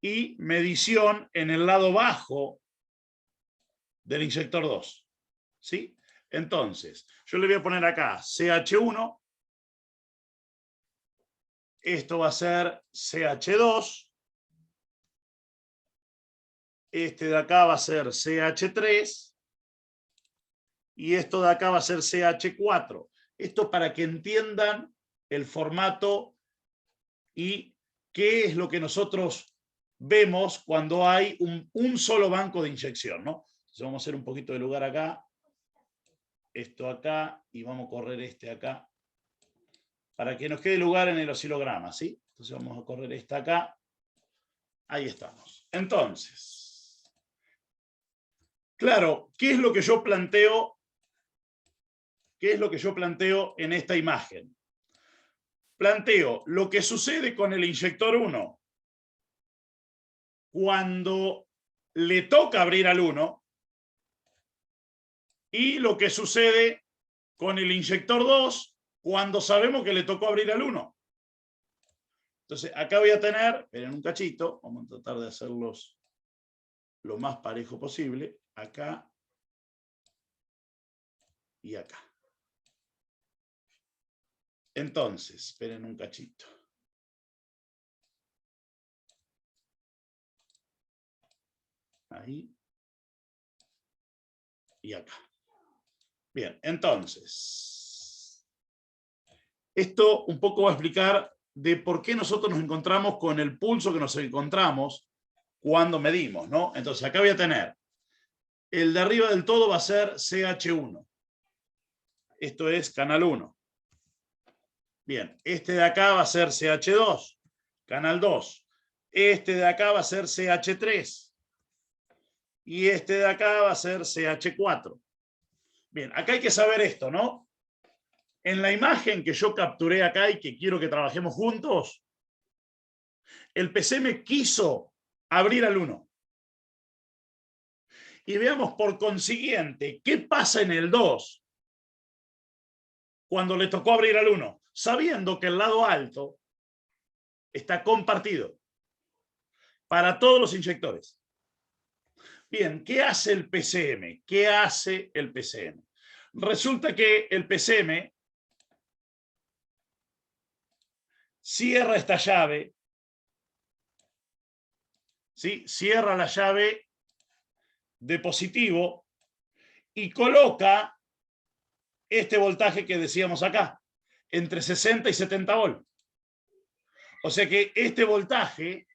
y medición en el lado bajo del inyector 2. ¿Sí? Entonces, yo le voy a poner acá CH1, esto va a ser CH2, este de acá va a ser CH3 y esto de acá va a ser CH4. Esto para que entiendan el formato y qué es lo que nosotros vemos cuando hay un solo banco de inyección, ¿no? Entonces vamos a hacer un poquito de lugar acá, esto acá, y vamos a correr este acá, para que nos quede lugar en el oscilograma, ¿sí? Entonces vamos a correr esta acá, ahí estamos. Entonces, claro, ¿qué es lo que yo planteo? ¿Qué es lo que yo planteo en esta imagen? Planteo lo que sucede con el inyector 1 cuando le toca abrir al 1 y lo que sucede con el inyector 2 cuando sabemos que le tocó abrir al 1. Entonces, acá voy a tener, esperen un cachito, vamos a tratar de hacerlos lo más parejo posible, acá y acá. Entonces, esperen un cachito. Ahí y acá. Bien, entonces, esto un poco va a explicar de por qué nosotros nos encontramos con el pulso que nos encontramos cuando medimos, ¿no? Entonces, acá voy a tener, el de arriba del todo va a ser CH1. Esto es canal 1. Bien, este de acá va a ser CH2, canal 2. Este de acá va a ser CH3. Y este de acá va a ser CH4. Bien, acá hay que saber esto, ¿no? En la imagen que yo capturé acá y que quiero que trabajemos juntos, el PCM quiso abrir al 1. Y veamos por consiguiente qué pasa en el 2 cuando le tocó abrir al 1, sabiendo que el lado alto está compartido para todos los inyectores. Bien, ¿qué hace el PCM? ¿Qué hace el PCM? Resulta que el PCM cierra esta llave, ¿sí? Cierra la llave de positivo y coloca este voltaje que decíamos acá, entre 60 y 70 volts. O sea que este voltaje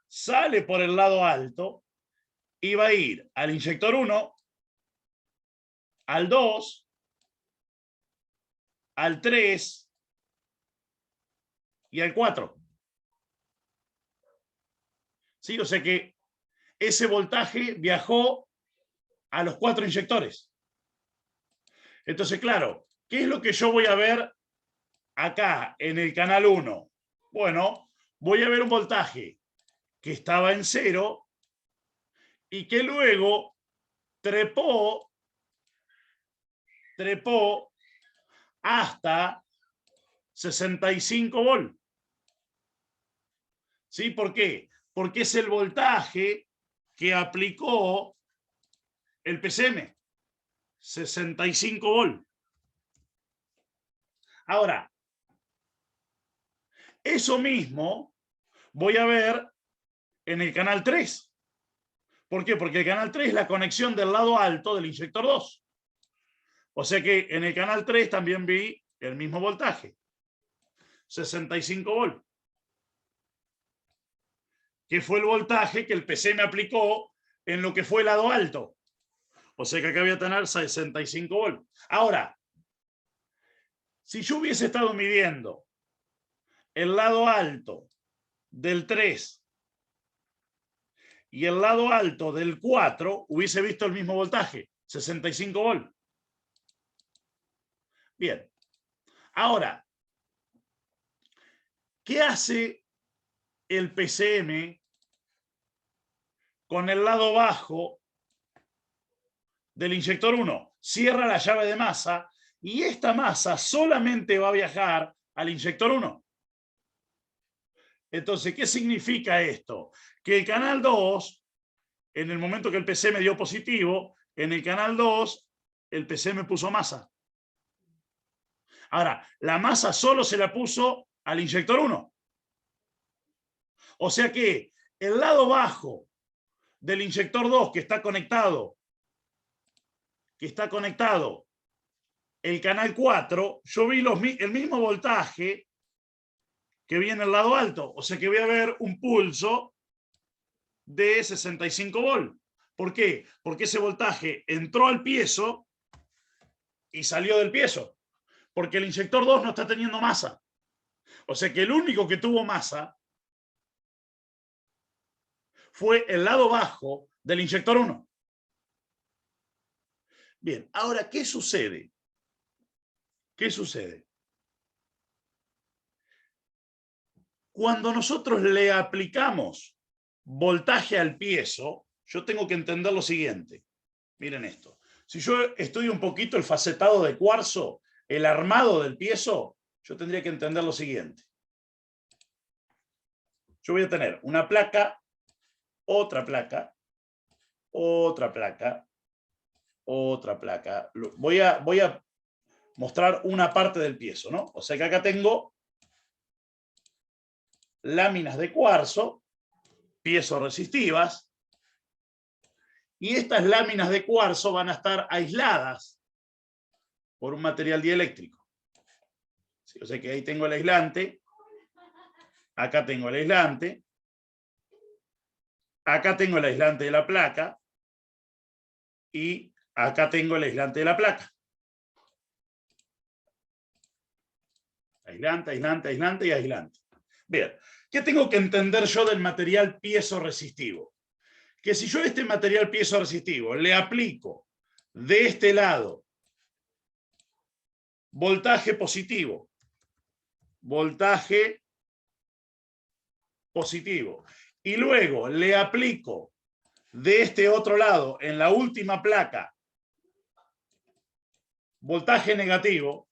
sale por el lado alto y va a ir al inyector 1, al 2, al 3 y al 4. ¿Sí? O sea que ese voltaje viajó a los 4 inyectores. Entonces, claro, ¿qué es lo que yo voy a ver acá en el canal 1? Bueno, voy a ver un voltaje que estaba en 0 y que luego trepó hasta 65 volts. ¿Sí? ¿Por qué? Porque es el voltaje que aplicó el PCM. 65 volts. Ahora, eso mismo voy a ver en el canal 3. ¿Por qué? Porque el canal 3 es la conexión del lado alto del inyector 2. O sea que en el canal 3 también vi el mismo voltaje, 65 volts. Que fue el voltaje que el PC me aplicó en lo que fue el lado alto. O sea que acá voy a tener 65 volts. Ahora, si yo hubiese estado midiendo el lado alto del 3 y el lado alto del 4, hubiese visto el mismo voltaje, 65 volts. Bien. Ahora, ¿qué hace el PCM con el lado bajo del inyector 1? Cierra la llave de masa y esta masa solamente va a viajar al inyector 1. Entonces, ¿qué significa esto? Que el canal 2, en el momento que el PC me dio positivo, en el canal 2, el PC me puso masa. Ahora, la masa solo se la puso al inyector 1. O sea que el lado bajo del inyector 2 que está conectado, el canal 4, yo vi el mismo voltaje que vi en el lado alto. O sea que voy a ver un pulso de 65 volts. ¿Por qué? Porque ese voltaje entró al piezo y salió del piezo. Porque el inyector 2 no está teniendo masa. O sea que el único que tuvo masa fue el lado bajo del inyector 1. Bien, ahora, ¿qué sucede? ¿Qué sucede? Cuando nosotros le aplicamos voltaje al piezo, yo tengo que entender lo siguiente. Miren esto. Si yo estudio un poquito el facetado de cuarzo, el armado del piezo, yo tendría que entender lo siguiente. Yo voy a tener una placa, otra placa, otra placa, otra placa. Voy a mostrar una parte del piezo, ¿no? O sea que acá tengo láminas de cuarzo, piezoresistivas, y estas láminas de cuarzo van a estar aisladas por un material dieléctrico. ¿Sí? O sea que ahí tengo el aislante, acá tengo el aislante, acá tengo el aislante de la placa y acá tengo el aislante de la placa. Aislante, aislante, aislante y aislante. Bien, ¿qué tengo que entender yo del material piezoresitivo? Que si yo a este material piezoresitivo le aplico de este lado voltaje positivo, y luego le aplico de este otro lado, en la última placa, voltaje negativo,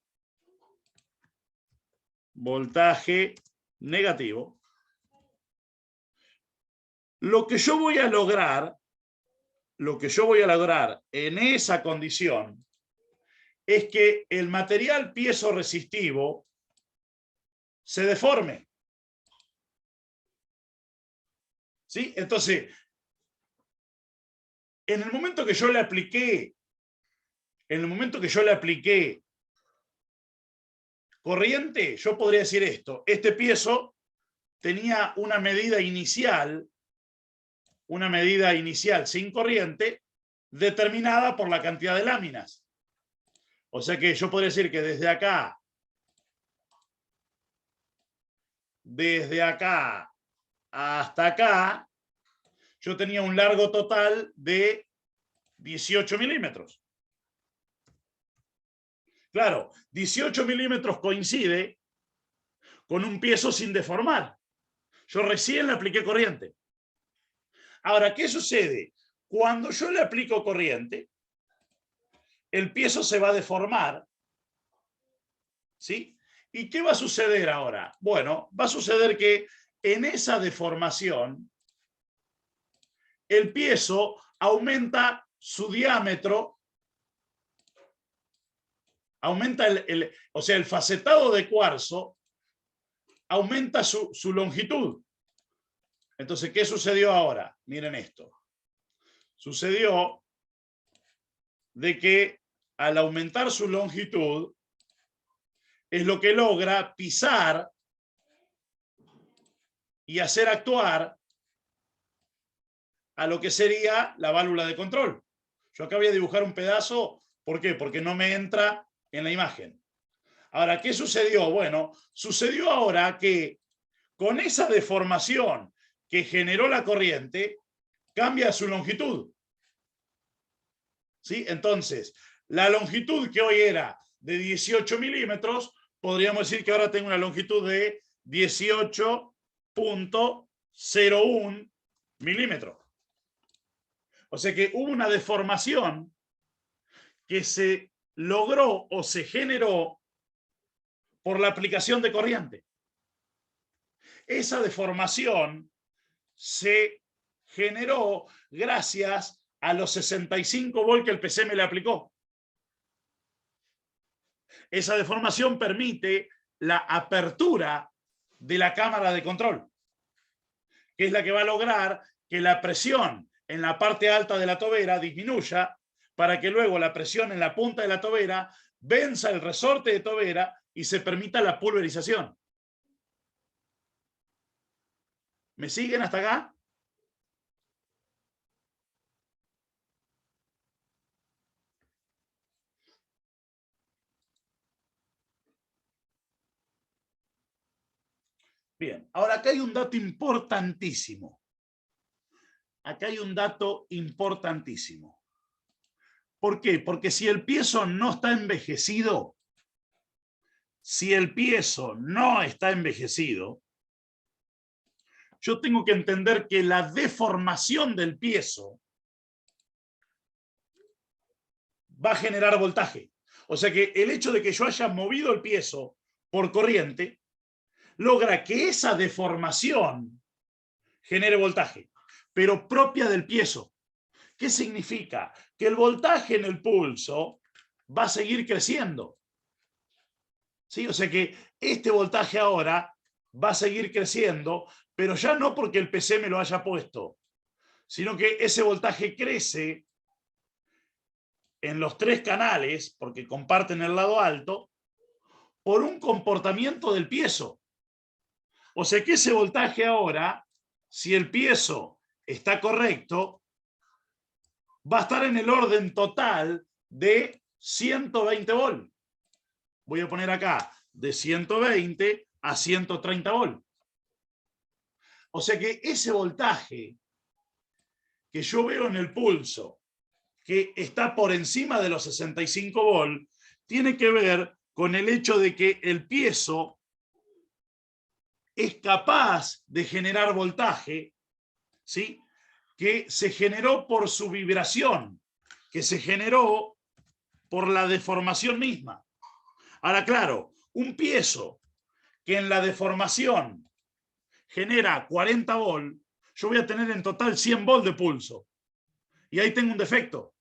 lo que yo voy a lograr en esa condición es que el material piezoresitivo se deforme. ¿Sí? Entonces, en el momento que yo le apliqué corriente, yo podría decir esto: este piezo tenía una medida inicial sin corriente determinada por la cantidad de láminas. O sea que yo podría decir que desde acá hasta acá, yo tenía un largo total de 18 milímetros. Claro, 18 milímetros coincide con un piezo sin deformar. Yo recién le apliqué corriente. Ahora, ¿qué sucede? Cuando yo le aplico corriente, el piezo se va a deformar. ¿Sí? ¿Y qué va a suceder ahora? Bueno, va a suceder que en esa deformación, el piezo aumenta su diámetro, aumenta o sea, el facetado de cuarzo aumenta su longitud. Entonces, ¿qué sucedió ahora? Miren esto. Sucedió de que al aumentar su longitud, es lo que logra pisar y hacer actuar a lo que sería la válvula de control. Yo acá voy a dibujar un pedazo, ¿por qué? Porque no me entra en la imagen. Ahora, ¿qué sucedió? Bueno, sucedió ahora que con esa deformación que generó la corriente, cambia su longitud. ¿Sí? Entonces, la longitud que hoy era de 18 milímetros, podríamos decir que ahora tengo una longitud de 18.01 milímetros. O sea que hubo una deformación que se logró o se generó por la aplicación de corriente. Esa deformación se generó gracias a los 65 volts que el PCM le aplicó. Esa deformación permite la apertura de la cámara de control, que es la que va a lograr que la presión en la parte alta de la tobera disminuya para que luego la presión en la punta de la tobera venza el resorte de tobera y se permita la pulverización. ¿Me siguen hasta acá? Bien, ahora acá hay un dato importantísimo. Acá hay un dato importantísimo. ¿Por qué? Porque si el piezo no está envejecido, yo tengo que entender que la deformación del piezo va a generar voltaje. O sea que el hecho de que yo haya movido el piezo por corriente logra que esa deformación genere voltaje, pero propia del piezo. ¿Qué significa? Que el voltaje en el pulso va a seguir creciendo. ¿Sí? O sea que este voltaje ahora va a seguir creciendo, pero ya no porque el PC me lo haya puesto, sino que ese voltaje crece en los tres canales, porque comparten el lado alto, por un comportamiento del piezo. O sea que ese voltaje ahora, si el piezo está correcto, va a estar en el orden total de 120 volts. Voy a poner acá de 120 a 130 volts. O sea que ese voltaje que yo veo en el pulso, que está por encima de los 65 volts, tiene que ver con el hecho de que el piezo es capaz de generar voltaje, ¿sí? Que se generó por su vibración, que se generó por la deformación misma. Ahora, claro, un piezo que en la deformación genera 40 volts, yo voy a tener en total 100 volts de pulso. Y ahí tengo un defecto.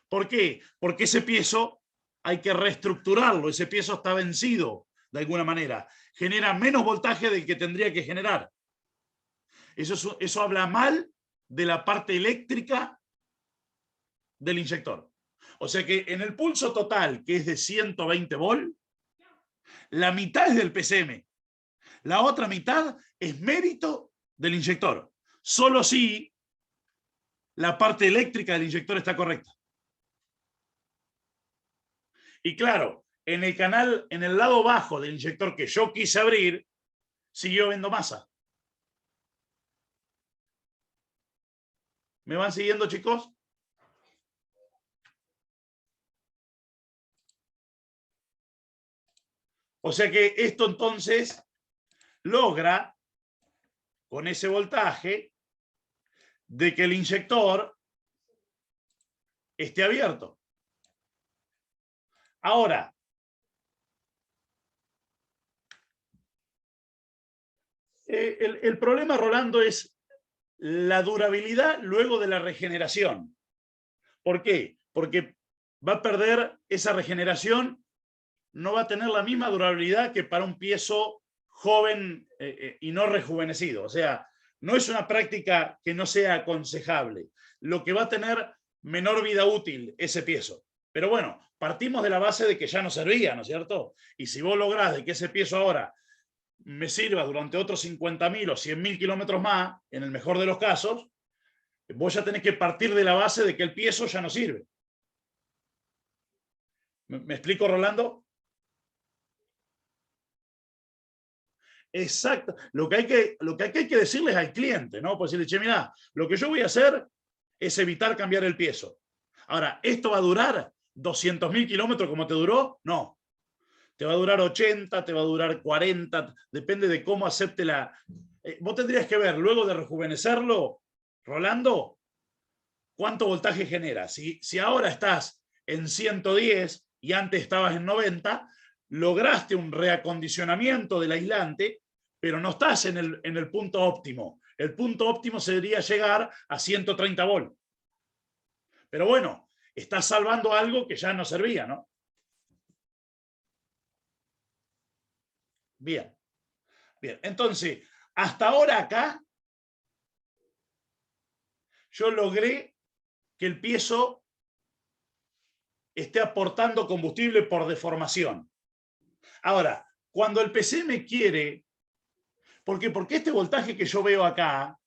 ¿Por qué? Porque ese piezo hay que reestructurarlo, ese piezo está vencido de alguna manera. Genera menos voltaje del que tendría que generar. Eso habla mal de la parte eléctrica del inyector. O sea que en el pulso total, que es de 120 volts, la mitad es del PCM. La otra mitad es mérito del inyector. Solo si la parte eléctrica del inyector está correcta. Y claro, en el canal, en el lado bajo del inyector que yo quise abrir, siguió viendo masa. ¿Me van siguiendo, chicos? O sea que esto entonces logra, con ese voltaje, de que el inyector esté abierto. Ahora, el problema, Rolando, es la durabilidad luego de la regeneración. ¿Por qué? Porque va a perder esa regeneración, no va a tener la misma durabilidad que para un piezo joven y no rejuvenecido. O sea, no es una práctica que no sea aconsejable. Lo que va a tener menor vida útil ese piezo. Pero bueno, partimos de la base de que ya no servía, ¿no es cierto? Y si vos lográs de que ese piezo ahora me sirva durante otros 50.000 o 100.000 kilómetros más, en el mejor de los casos, vos ya tenés que partir de la base de que el piezo ya no sirve. ¿Me explico, Rolando? Exacto. Lo que hay que decirles al cliente, ¿no? Pues decirle, che, mirá, lo que yo voy a hacer es evitar cambiar el piezo. Ahora, ¿esto va a durar 200.000 kilómetros como te duró? No. Te va a durar 80, te va a durar 40, depende de cómo acepte la... vos tendrías que ver, luego de rejuvenecerlo, Rolando, cuánto voltaje genera. Si ahora estás en 110 y antes estabas en 90, lograste un reacondicionamiento del aislante, pero no estás en el punto óptimo. El punto óptimo sería llegar a 130 volt. Pero bueno, estás salvando algo que ya no servía, ¿no? Bien. Bien, entonces, hasta ahora acá, yo logré que el piezo esté aportando combustible por deformación. Ahora, cuando el PC me quiere, ¿por qué? Porque este voltaje que yo veo acá,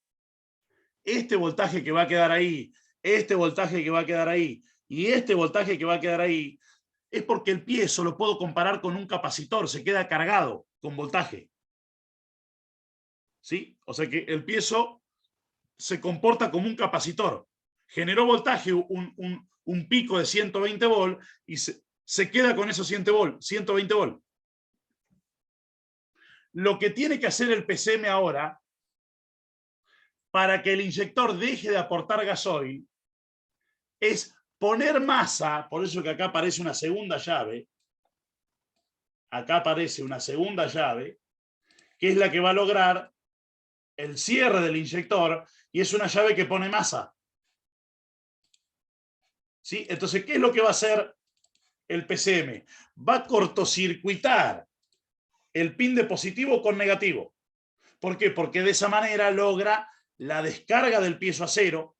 este voltaje que va a quedar ahí, este voltaje que va a quedar ahí, y este voltaje que va a quedar ahí, es porque el piezo lo puedo comparar con un capacitor, se queda cargado con voltaje. ¿Sí? O sea que el piezo se comporta como un capacitor. Generó voltaje, un pico de 120 volt y se queda con esos 120 volt. Lo que tiene que hacer el PCM ahora para que el inyector deje de aportar gasoil es poner masa, por eso que acá aparece una segunda llave, acá aparece una segunda llave, que es la que va a lograr el cierre del inyector, y es una llave que pone masa. ¿Sí? Entonces, ¿qué es lo que va a hacer el PCM? Va a cortocircuitar el pin de positivo con negativo. ¿Por qué? Porque de esa manera logra la descarga del piezo a cero,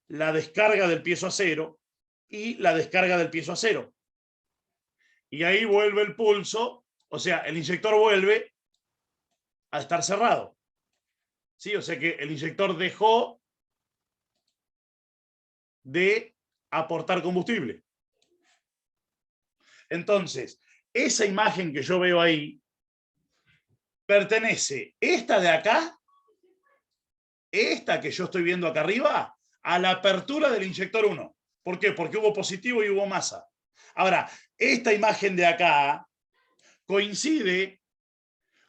la descarga del piezo a cero y la descarga del piezo a cero. Y ahí vuelve el pulso, o sea, el inyector vuelve a estar cerrado. ¿Sí? O sea que el inyector dejó de aportar combustible. Entonces, esa imagen que yo veo ahí pertenece, esta de acá, esta que yo estoy viendo acá arriba, a la apertura del inyector 1. ¿Por qué? Porque hubo positivo y hubo masa. Ahora, esta imagen de acá coincide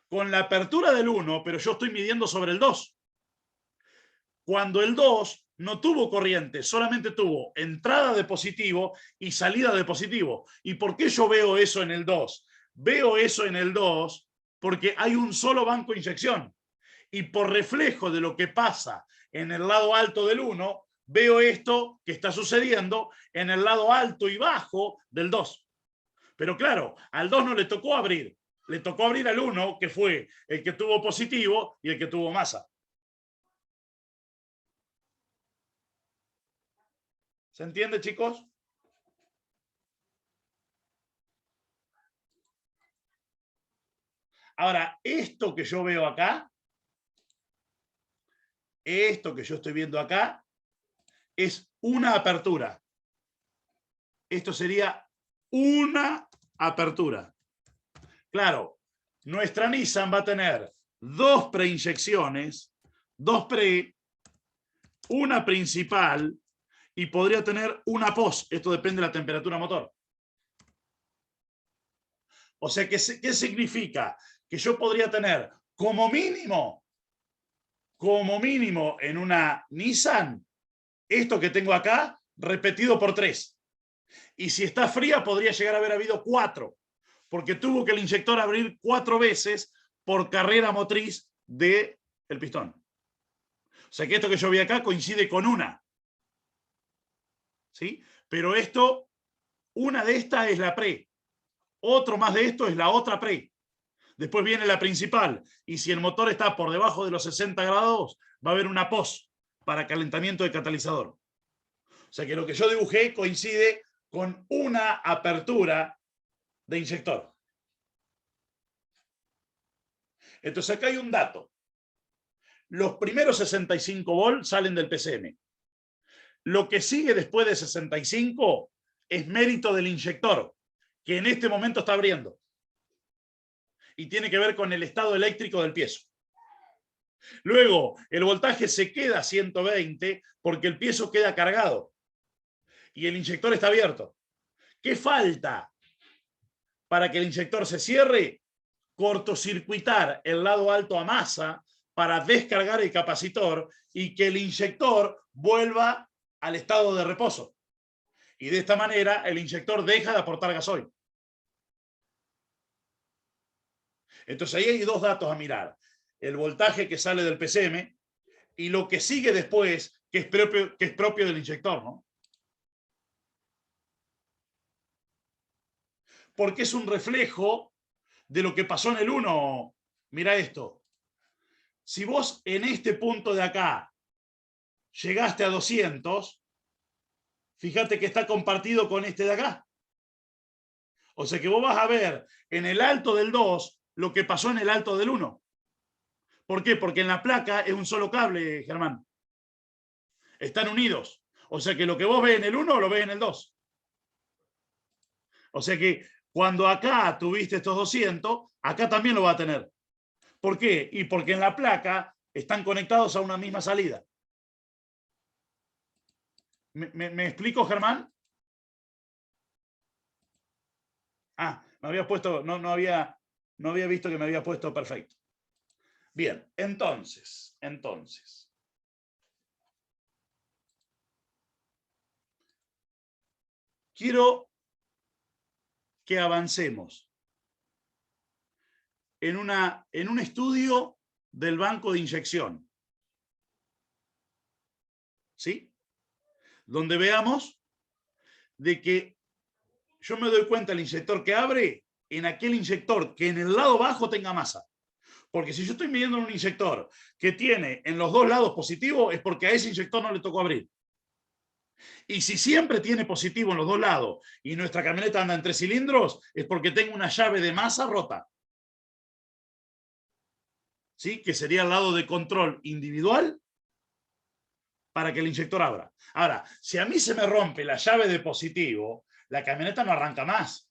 con la apertura del 1, pero yo estoy midiendo sobre el 2. Cuando el 2 no tuvo corriente, solamente tuvo entrada de positivo y salida de positivo. ¿Y por qué yo veo eso en el 2? Veo eso en el 2 porque hay un solo banco de inyección. Y por reflejo de lo que pasa en el lado alto del 1, veo esto que está sucediendo en el lado alto y bajo del 2. Pero claro, al 2 no le tocó abrir, le tocó abrir al 1, que fue el que tuvo positivo y el que tuvo masa. ¿Se entiende, chicos? Ahora, esto que yo veo acá, esto que yo estoy viendo acá, es una apertura. Esto sería una apertura. Claro, nuestra Nissan va a tener dos preinyecciones, dos pre, una principal y podría tener una post. Esto depende de la temperatura motor. O sea, ¿qué significa? Que yo podría tener como mínimo en una Nissan, esto que tengo acá, repetido por 3. Y si está fría, podría llegar a haber habido 4, porque tuvo que el inyector abrir 4 veces por carrera motriz del pistón. O sea que esto que yo vi acá coincide con una. ¿Sí? Pero esto, una de estas es la pre. Otro más de esto es la otra pre. Después viene la principal. Y si el motor está por debajo de los 60 grados, va a haber una post para calentamiento de catalizador. O sea que lo que yo dibujé coincide con una apertura de inyector. Entonces acá hay un dato. Los primeros 65 volts salen del PCM. Lo que sigue después de 65 es mérito del inyector, que en este momento está abriendo. Y tiene que ver con el estado eléctrico del piezo. Luego, el voltaje se queda a 120 porque el piezo queda cargado y el inyector está abierto. ¿Qué falta para que el inyector se cierre? Cortocircuitar el lado alto a masa para descargar el capacitor y que el inyector vuelva al estado de reposo. Y de esta manera el inyector deja de aportar gasoil. Entonces ahí hay dos datos a mirar. El voltaje que sale del PCM y lo que sigue después, que es propio del inyector, ¿no? Porque es un reflejo de lo que pasó en el 1. Mira esto. Si vos en este punto de acá llegaste a 200, fíjate que está compartido con este de acá. O sea que vos vas a ver en el alto del 2 lo que pasó en el alto del 1. ¿Por qué? Porque en la placa es un solo cable, Germán. Están unidos. O sea que lo que vos ves en el 1 lo ves en el 2. O sea que cuando acá tuviste estos 200, acá también lo va a tener. ¿Por qué? Y porque en la placa están conectados a una misma salida. ¿Me explico, Germán? Ah, me había puesto, no había visto que me había puesto perfecto. Bien, entonces. Quiero que avancemos en un estudio del banco de inyección. ¿Sí? Donde veamos de que yo me doy cuenta el inyector que abre en aquel inyector que en el lado bajo tenga masa. Porque si yo estoy midiendo un inyector que tiene en los dos lados positivo, es porque a ese inyector no le tocó abrir. Y si siempre tiene positivo en los dos lados y nuestra camioneta anda en 3 cilindros, es porque tengo una llave de masa rota. ¿Sí? Que sería el lado de control individual para que el inyector abra. Ahora, si a mí se me rompe la llave de positivo, la camioneta no arranca más.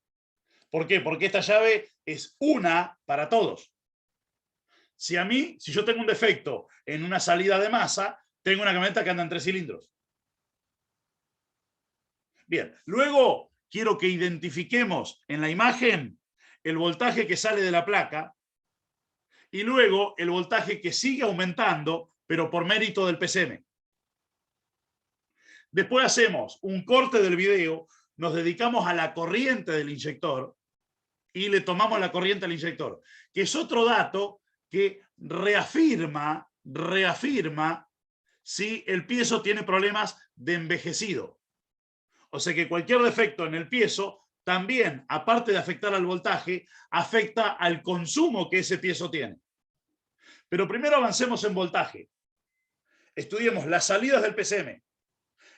¿Por qué? Porque esta llave es una para todos. Si yo tengo un defecto en una salida de masa, tengo una camioneta que anda en 3 cilindros. Bien, luego quiero que identifiquemos en la imagen el voltaje que sale de la placa y luego el voltaje que sigue aumentando, pero por mérito del PCM. Después hacemos un corte del video, nos dedicamos a la corriente del inyector y le tomamos la corriente al inyector, que es otro dato que reafirma si el piezo tiene problemas de envejecido. O sea que cualquier defecto en el piezo también, aparte de afectar al voltaje, afecta al consumo que ese piezo tiene. Pero primero avancemos en voltaje. Estudiemos las salidas del PCM,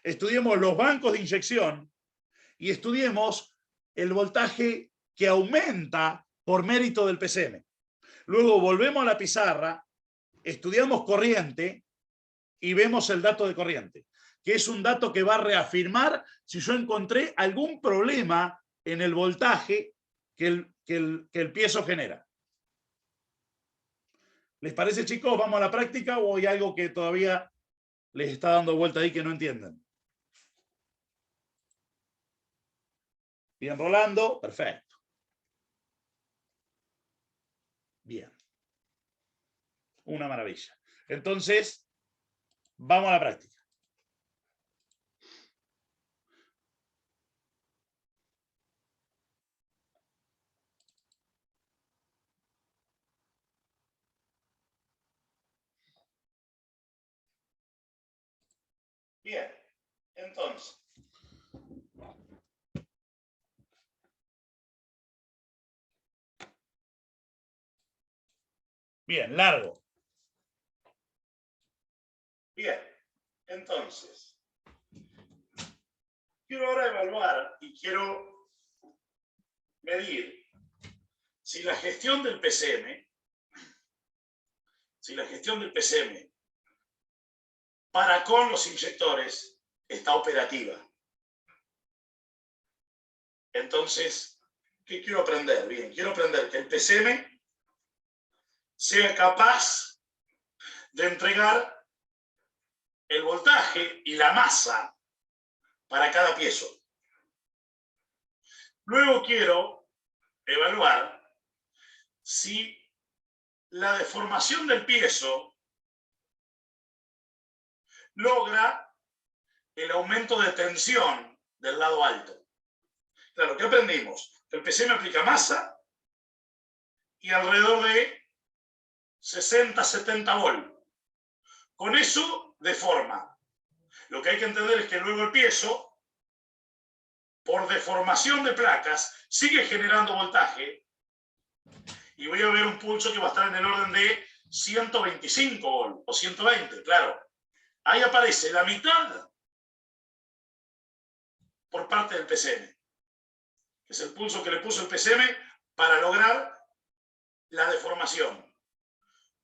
estudiemos los bancos de inyección y estudiemos el voltaje que aumenta por mérito del PCM. Luego volvemos a la pizarra, estudiamos corriente y vemos el dato de corriente, que es un dato que va a reafirmar si yo encontré algún problema en el voltaje que el piezo genera. ¿Les parece, chicos? ¿Vamos a la práctica o hay algo que todavía les está dando vuelta ahí que no entienden? Bien, Rolando, perfecto. Bien. Una maravilla. Entonces, vamos a la práctica. Bien, entonces. Bien, largo. Bien, entonces. quiero ahora evaluar y quiero medir si la gestión del PCM, para con los inyectores está operativa. Entonces, ¿qué quiero aprender? Bien, quiero aprender que el PCM sea capaz de entregar el voltaje y la masa para cada piezo. Luego quiero evaluar si la deformación del piezo logra el aumento de tensión del lado alto. Claro, ¿qué aprendimos? El PCM aplica masa y alrededor de 60-70 volt. Con eso deforma. Lo que hay que entender es que luego el piezo, por deformación de placas, sigue generando voltaje y voy a ver un pulso que va a estar en el orden de 125 volt o 120, claro. Ahí aparece la mitad por parte del PCM, que es el pulso que le puso el PCM para lograr la deformación.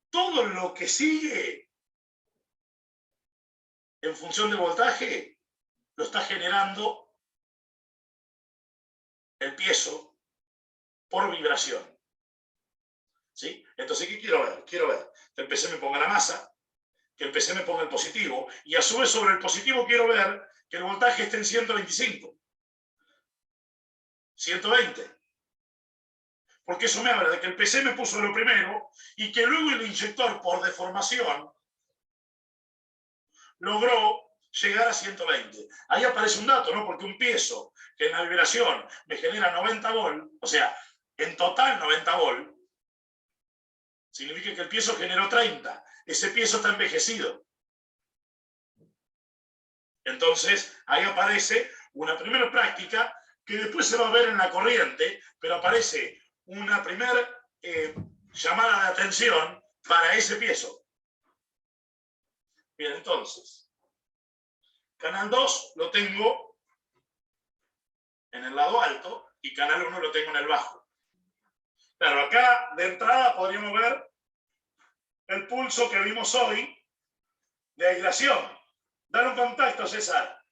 Todo lo que sigue en función del voltaje lo está generando el piezo por vibración. ¿Sí? Entonces, ¿qué quiero ver? Quiero ver que el PCM ponga la masa, que el PCM ponga el positivo, y a su vez sobre el positivo quiero ver que el voltaje esté en 125, 120. Porque eso me habla de que el PCM puso lo primero y que luego el inyector, por deformación, logró llegar a 120. Ahí aparece un dato, ¿no? Porque un piezo que en la vibración me genera 90 volt, o sea, en total 90 volt, significa que el piezo generó 30. Ese piezo está envejecido. Entonces, ahí aparece una primera práctica que después se va a ver en la corriente, pero aparece una primera llamada de atención para ese piezo. Bien, entonces, canal 2 lo tengo en el lado alto y canal 1 lo tengo en el bajo. Claro, acá de entrada podríamos ver el pulso que vimos hoy de aislación. Dale un contacto, César.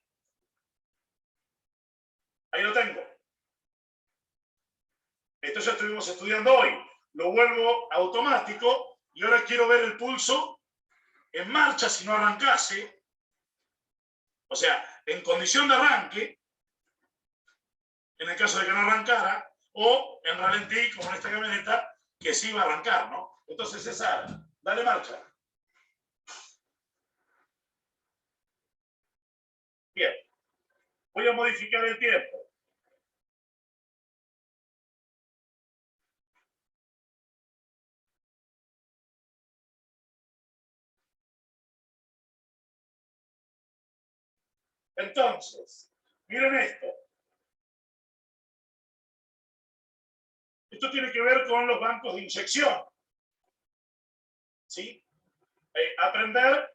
Ahí lo tengo. Esto ya estuvimos estudiando hoy. Lo vuelvo automático y ahora quiero ver el pulso en marcha si no arrancase. O sea, en condición de arranque, en el caso de que no arrancara, o en ralentí, como en esta camioneta, que sí va a arrancar, ¿no? Entonces, César, dale marcha. Bien. Voy a modificar el tiempo. Entonces, miren esto. Esto tiene que ver con los bancos de inyección. ¿Sí? Aprender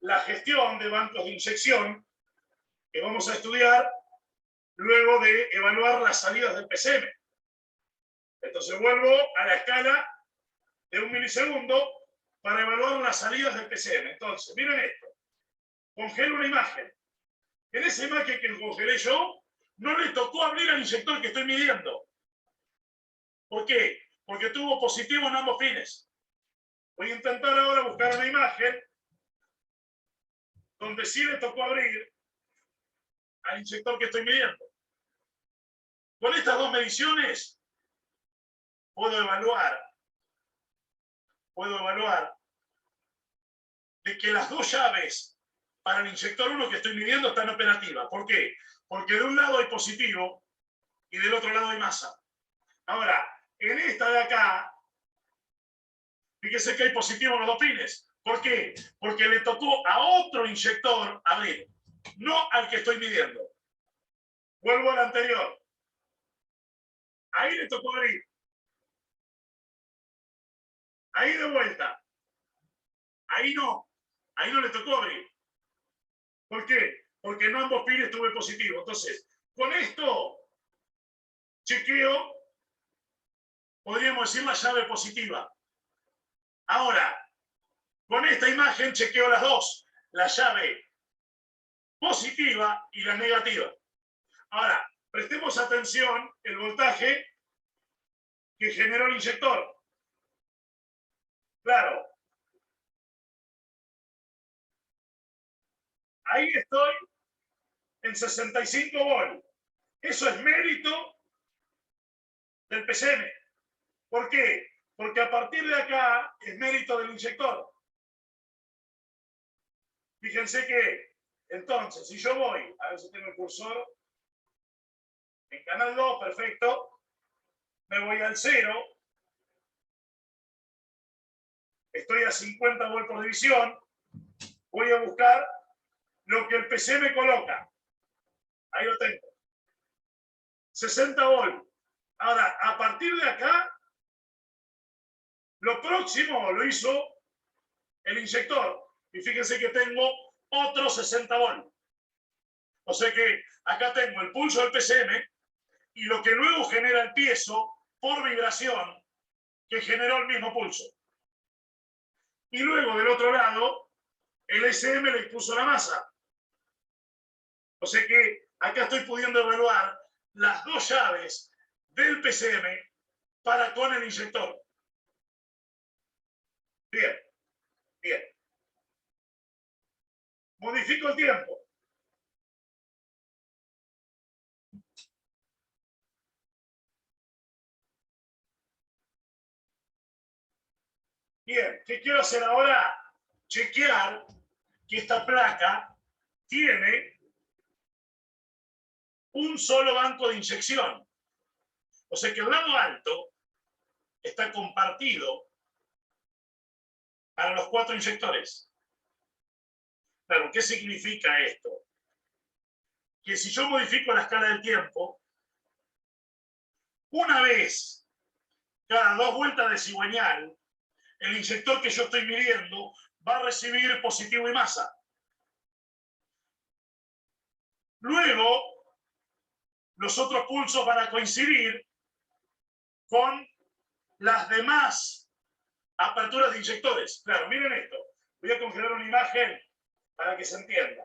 la gestión de bancos de inyección que vamos a estudiar luego de evaluar las salidas del PCM. Entonces vuelvo a la escala de 1 milisegundo para evaluar las salidas del PCM. Entonces, miren esto. Congelo una imagen. En esa imagen que congelé yo, no le tocó abrir al inyector que estoy midiendo. ¿Por qué? Porque tuvo positivo en ambos fines. Voy a intentar ahora buscar una imagen donde sí le tocó abrir al inyector que estoy midiendo. Con estas dos mediciones puedo evaluar de que las dos llaves para el inyector 1 que estoy midiendo están operativas. ¿Por qué? Porque de un lado hay positivo y del otro lado hay masa. Ahora, en esta de acá, fíjese que hay positivo en los dos pines. ¿Por qué? Porque le tocó a otro inyector abrir, no al que estoy midiendo. Vuelvo al anterior. Ahí le tocó abrir. Ahí de vuelta. Ahí no le tocó abrir. ¿Por qué? porque en ambos pines tuve positivo. Entonces, con esto chequeo, podríamos decir, la llave positiva. Ahora, con esta imagen chequeo las dos, la llave positiva y la negativa. Ahora, prestemos atención el voltaje que generó el inyector. Claro. Ahí estoy en 65 volts. Eso es mérito del PCM. ¿Por qué? Porque a partir de acá es mérito del inyector. Fíjense que, entonces, si yo voy, a ver si tengo el cursor, en canal 2, perfecto, me voy al 0, estoy a 50 volts por división, voy a buscar lo que el PC me coloca. Ahí lo tengo. 60 volts. Ahora, a partir de acá, lo próximo lo hizo el inyector. Y fíjense que tengo otros 60 volts. O sea que acá tengo el pulso del PCM y lo que luego genera el piezo por vibración que generó el mismo pulso. Y luego del otro lado, el SM le puso la masa. O sea que acá estoy pudiendo evaluar las dos llaves del PCM para con el inyector. Bien, bien. Modifico el tiempo. Bien, ¿qué quiero hacer ahora? Chequear que esta placa tiene un solo banco de inyección. O sea que el lado alto está compartido para los 4 inyectores. Claro, ¿qué significa esto? Que si yo modifico la escala del tiempo, una vez cada 2 vueltas de cigüeñal, el inyector que yo estoy midiendo va a recibir positivo y masa. Luego, los otros pulsos van a coincidir con las demás aperturas de inyectores. Claro, miren esto. Voy a congelar una imagen para que se entienda.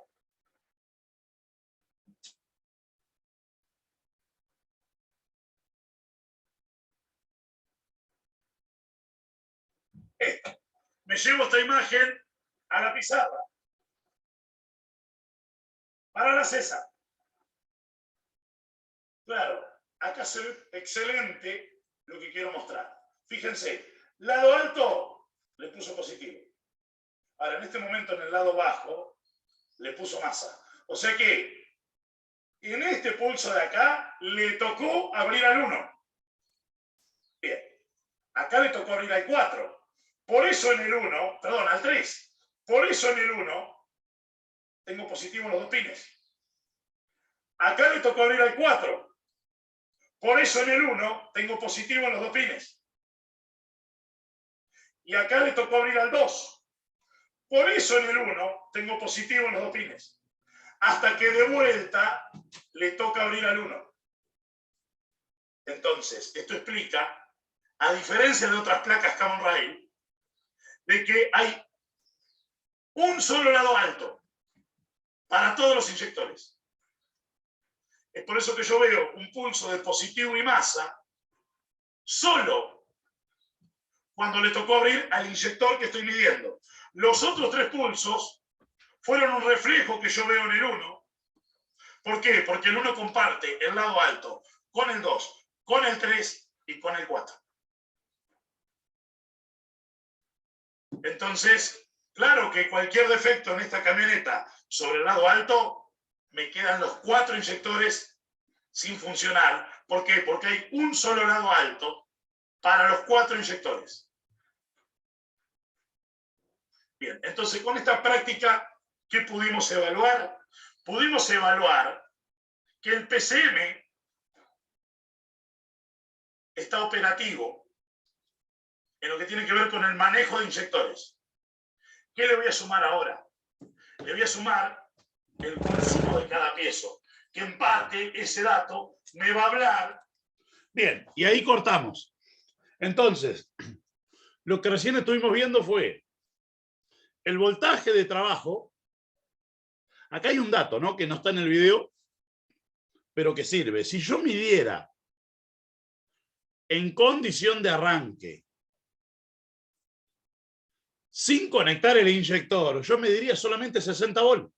Esto. Me llevo esta imagen a la pizarra. Para la César. Claro, acá se ve excelente lo que quiero mostrar. Fíjense, lado alto le puso positivo. Ahora, en este momento en el lado bajo le puso masa. O sea que en este pulso de acá le tocó abrir al 1. Bien, acá le tocó abrir al 4. Por eso en el 1, perdón, al 3. Por eso en el 1 tengo positivo en los dos pines. Acá le tocó abrir al 4. Por eso en el 1 tengo positivo en los dos pines. Y acá le tocó abrir al 2. Por eso en el 1 tengo positivo en los dos pines. Hasta que de vuelta le toca abrir al 1. Entonces, esto explica, a diferencia de otras placas Common Rail, de que hay un solo lado alto para todos los inyectores. Es por eso que yo veo un pulso de positivo y masa solo cuando le tocó abrir al inyector que estoy midiendo. Los otros 3 pulsos fueron un reflejo que yo veo en el 1. ¿Por qué? Porque el 1 comparte el lado alto con el 2, con el 3 y con el 4. Entonces, claro que cualquier defecto en esta camioneta sobre el lado alto, me quedan los 4 inyectores sin funcionar. ¿Por qué? Porque hay un solo lado alto para los 4 inyectores. Bien, entonces con esta práctica, ¿qué pudimos evaluar? Pudimos evaluar que el PCM está operativo en lo que tiene que ver con el manejo de inyectores. ¿Qué le voy a sumar ahora? Le voy a sumar el consumo de cada piezo, que en parte ese dato me va a hablar. Bien, y ahí cortamos. Entonces, lo que recién estuvimos viendo fue el voltaje de trabajo. Acá hay un dato, ¿no?, que no está en el video, pero que sirve. Si yo midiera en condición de arranque, sin conectar el inyector, yo mediría solamente 60 volts.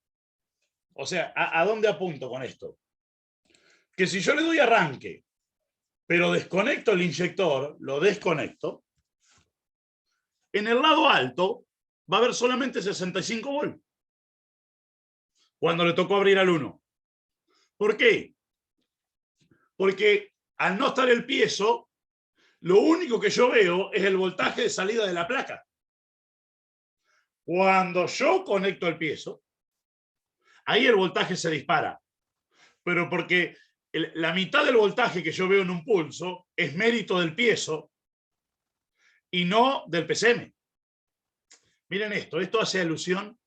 O sea, ¿a dónde apunto con esto? Que si yo le doy arranque, pero desconecto el inyector, lo desconecto, en el lado alto va a haber solamente 65 volts. Cuando le tocó abrir al 1. ¿Por qué? Porque al no estar el piezo, lo único que yo veo es el voltaje de salida de la placa. Cuando yo conecto el piezo, ahí el voltaje se dispara. Pero porque la mitad del voltaje que yo veo en un pulso es mérito del piezo y no del PCM. Miren esto hace alusión.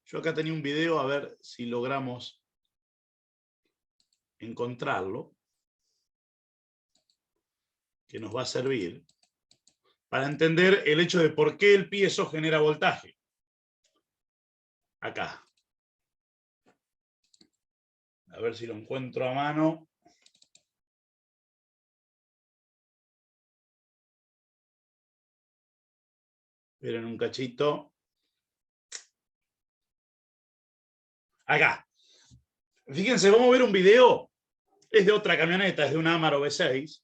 Yo acá tenía un video, a ver si logramos encontrarlo, que nos va a servir para entender el hecho de por qué el piezo genera voltaje. Acá. A ver si lo encuentro a mano. Esperen un cachito. Acá. Fíjense, vamos a ver un video. Es de otra camioneta, es de una Amarok V6.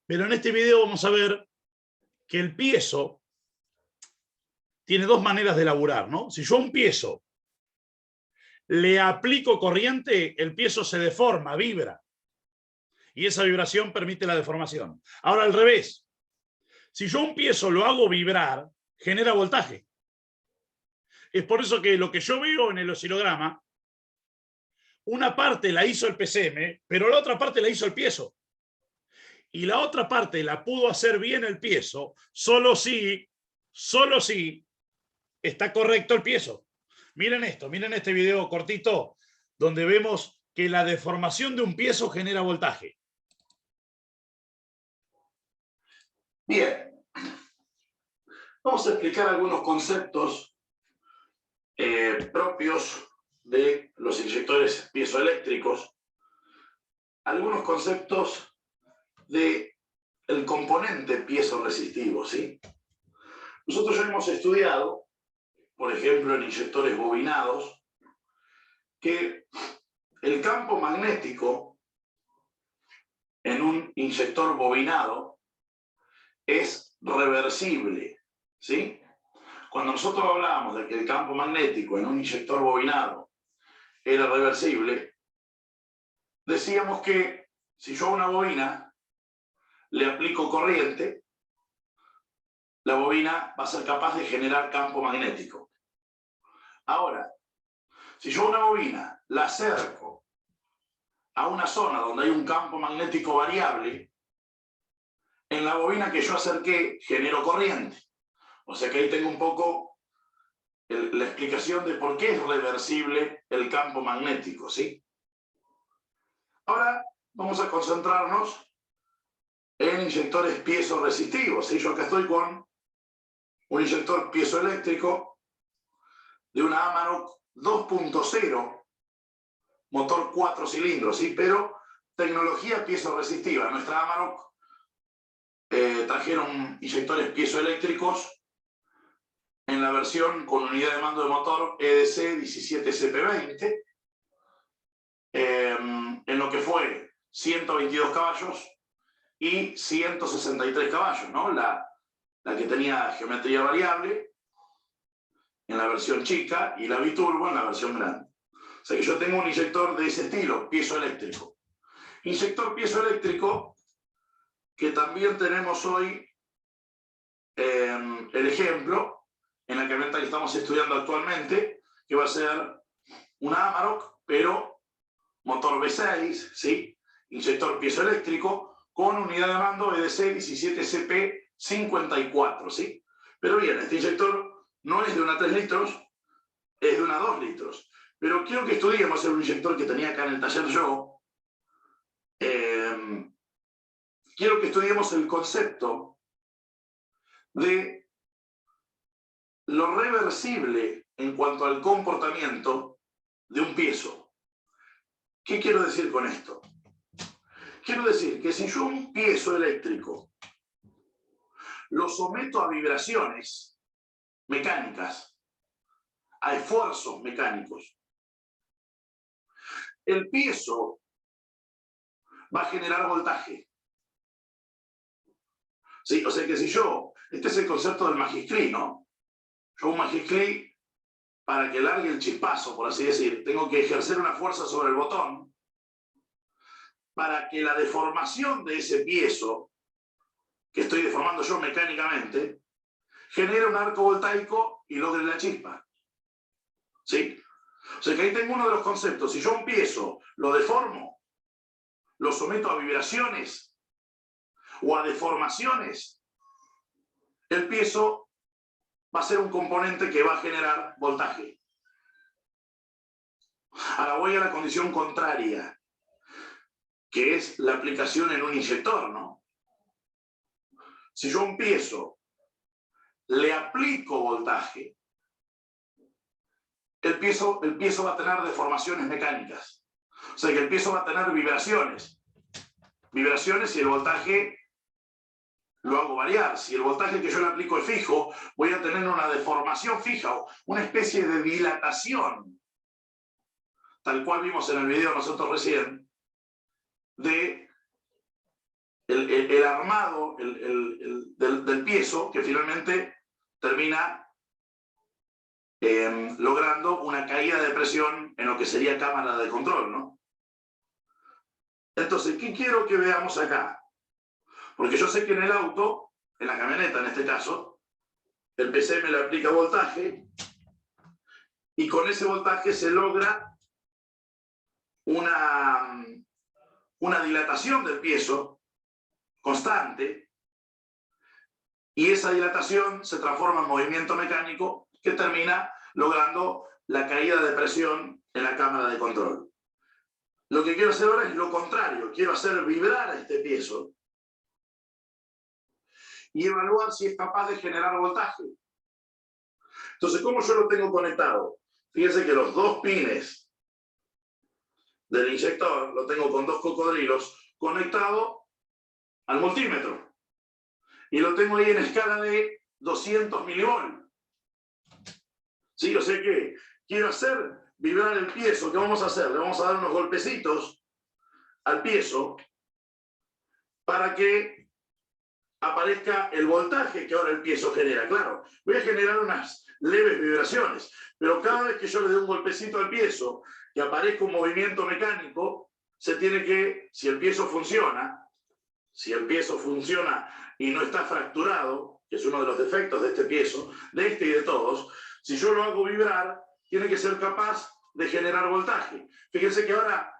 Pero en este video vamos a ver que el piezo tiene dos maneras de laburar, ¿no? Si yo a un piezo le aplico corriente, el piezo se deforma, vibra. Y esa vibración permite la deformación. Ahora al revés. Si yo a un piezo lo hago vibrar, genera voltaje. Es por eso que lo que yo veo en el oscilograma, una parte la hizo el PCM, pero la otra parte la hizo el piezo. Y la otra parte la pudo hacer bien el piezo, solo si está correcto el piezo. Miren esto, miren este video cortito, donde vemos que la deformación de un piezo genera voltaje. Bien. Vamos a explicar algunos conceptos propios de los inyectores piezoeléctricos, algunos conceptos del componente piezo-resistivo, ¿sí? Nosotros ya hemos estudiado, por ejemplo, en inyectores bobinados, que el campo magnético en un inyector bobinado es reversible, ¿sí? Cuando nosotros hablábamos de que el campo magnético en un inyector bobinado era reversible, decíamos que si yo a una bobina le aplico corriente, la bobina va a ser capaz de generar campo magnético. Ahora, si yo a una bobina la acerco a una zona donde hay un campo magnético variable, en la bobina que yo acerqué genero corriente. O sea que ahí tengo un poco la explicación de por qué es reversible el campo magnético, ¿sí? Ahora vamos a concentrarnos en inyectores piezoresistivos, ¿sí? Yo acá estoy con un inyector piezoeléctrico de una Amarok 2.0, motor 4 cilindros, ¿sí? Pero tecnología piezoresistiva. Nuestra Amarok trajeron inyectores piezoeléctricos en la versión con unidad de mando de motor EDC 17CP20, en lo que fue 122 caballos y 163 caballos, ¿no? La que tenía geometría variable en la versión chica y la biturbo en la versión grande. O sea que yo tengo un inyector de ese estilo, piezoeléctrico. Inyector piezoeléctrico que también tenemos hoy el ejemplo en la camioneta que estamos estudiando actualmente, que va a ser una Amarok, pero motor V6, ¿sí? Inyector piezoeléctrico con unidad de mando EDC 17CP54, ¿sí? Pero bien, este inyector no es de una 3 litros, es de una 2 litros. Pero quiero que estudiemos el inyector que tenía acá en el taller yo. Quiero que estudiemos el concepto de lo reversible en cuanto al comportamiento de un piezo. ¿Qué quiero decir con esto? Quiero decir que si yo un piezo eléctrico lo someto a vibraciones mecánicas, a esfuerzos mecánicos, el piezo va a generar voltaje. ¿Sí? O sea que si yo, este es el concepto del magistrí, ¿no? Yo un magistrí, para que largue el chispazo, por así decir, tengo que ejercer una fuerza sobre el botón para que la deformación de ese piezo, que estoy deformando yo mecánicamente, genere un arco voltaico y logre la chispa. ¿Sí? O sea que ahí tengo uno de los conceptos. Si yo un piezo lo deformo, lo someto a vibraciones o a deformaciones, el piezo va a ser un componente que va a generar voltaje. Ahora voy a la condición contraria, que es la aplicación en un inyector, ¿no? Si yo a un piezo le aplico voltaje, el piezo va a tener deformaciones mecánicas. O sea que el piezo va a tener vibraciones. Vibraciones y el voltaje lo hago variar. Si el voltaje que yo le aplico es fijo, voy a tener una deformación fija, o una especie de dilatación, tal cual vimos en el video nosotros recién, de el armado del piezo, que finalmente termina logrando una caída de presión en lo que sería cámara de control, ¿no? Entonces, ¿qué quiero que veamos acá? Porque yo sé que en el auto, en la camioneta en este caso, el PC me le aplica voltaje y con ese voltaje se logra una dilatación del piezo constante y esa dilatación se transforma en movimiento mecánico que termina logrando la caída de presión en la cámara de control. Lo que quiero hacer ahora es lo contrario, quiero hacer vibrar a este piezo y evaluar si es capaz de generar voltaje. Entonces, ¿cómo yo lo tengo conectado? Fíjense que los dos pines del inyector lo tengo con dos cocodrilos conectado al multímetro. Y lo tengo ahí en escala de 200 milivolts. ¿Sí? O sea que quiero hacer vibrar el piezo. ¿Qué vamos a hacer? Le vamos a dar unos golpecitos al piezo para que aparezca el voltaje que ahora el piezo genera. Claro, voy a generar unas leves vibraciones, pero cada vez que yo le dé un golpecito al piezo, que aparezca un movimiento mecánico, se tiene que, si el piezo funciona y no está fracturado, que es uno de los defectos de este piezo, de este y de todos, si yo lo hago vibrar, tiene que ser capaz de generar voltaje. Fíjense que ahora,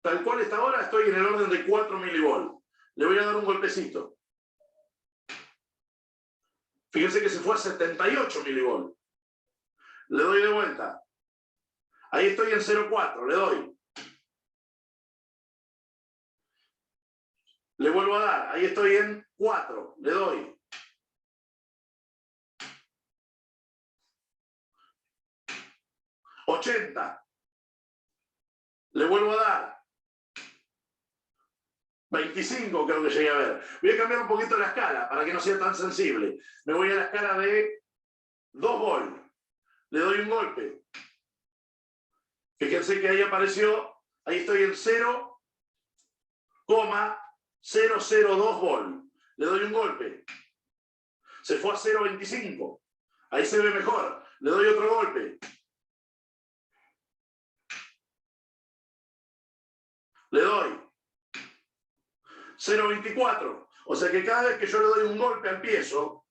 tal cual está ahora, estoy en el orden de 4 milivolts. Le voy a dar un golpecito. Fíjense que se fue a 78 milivolts. Le doy de vuelta. Ahí estoy en 0,4, le doy. Le vuelvo a dar, ahí estoy en 4, le doy. $80. Le vuelvo a dar. 25 creo que llegué a ver. Voy a cambiar un poquito la escala para que no sea tan sensible. Me voy a la escala de 2 volts. Le doy un golpe. Fíjense que ahí apareció, ahí estoy en 0,002 volts. Le doy un golpe. Se fue a 0,25. Ahí se ve mejor. Le doy otro golpe. Le doy 0,24. O sea que cada vez que yo le doy un golpe al piezo,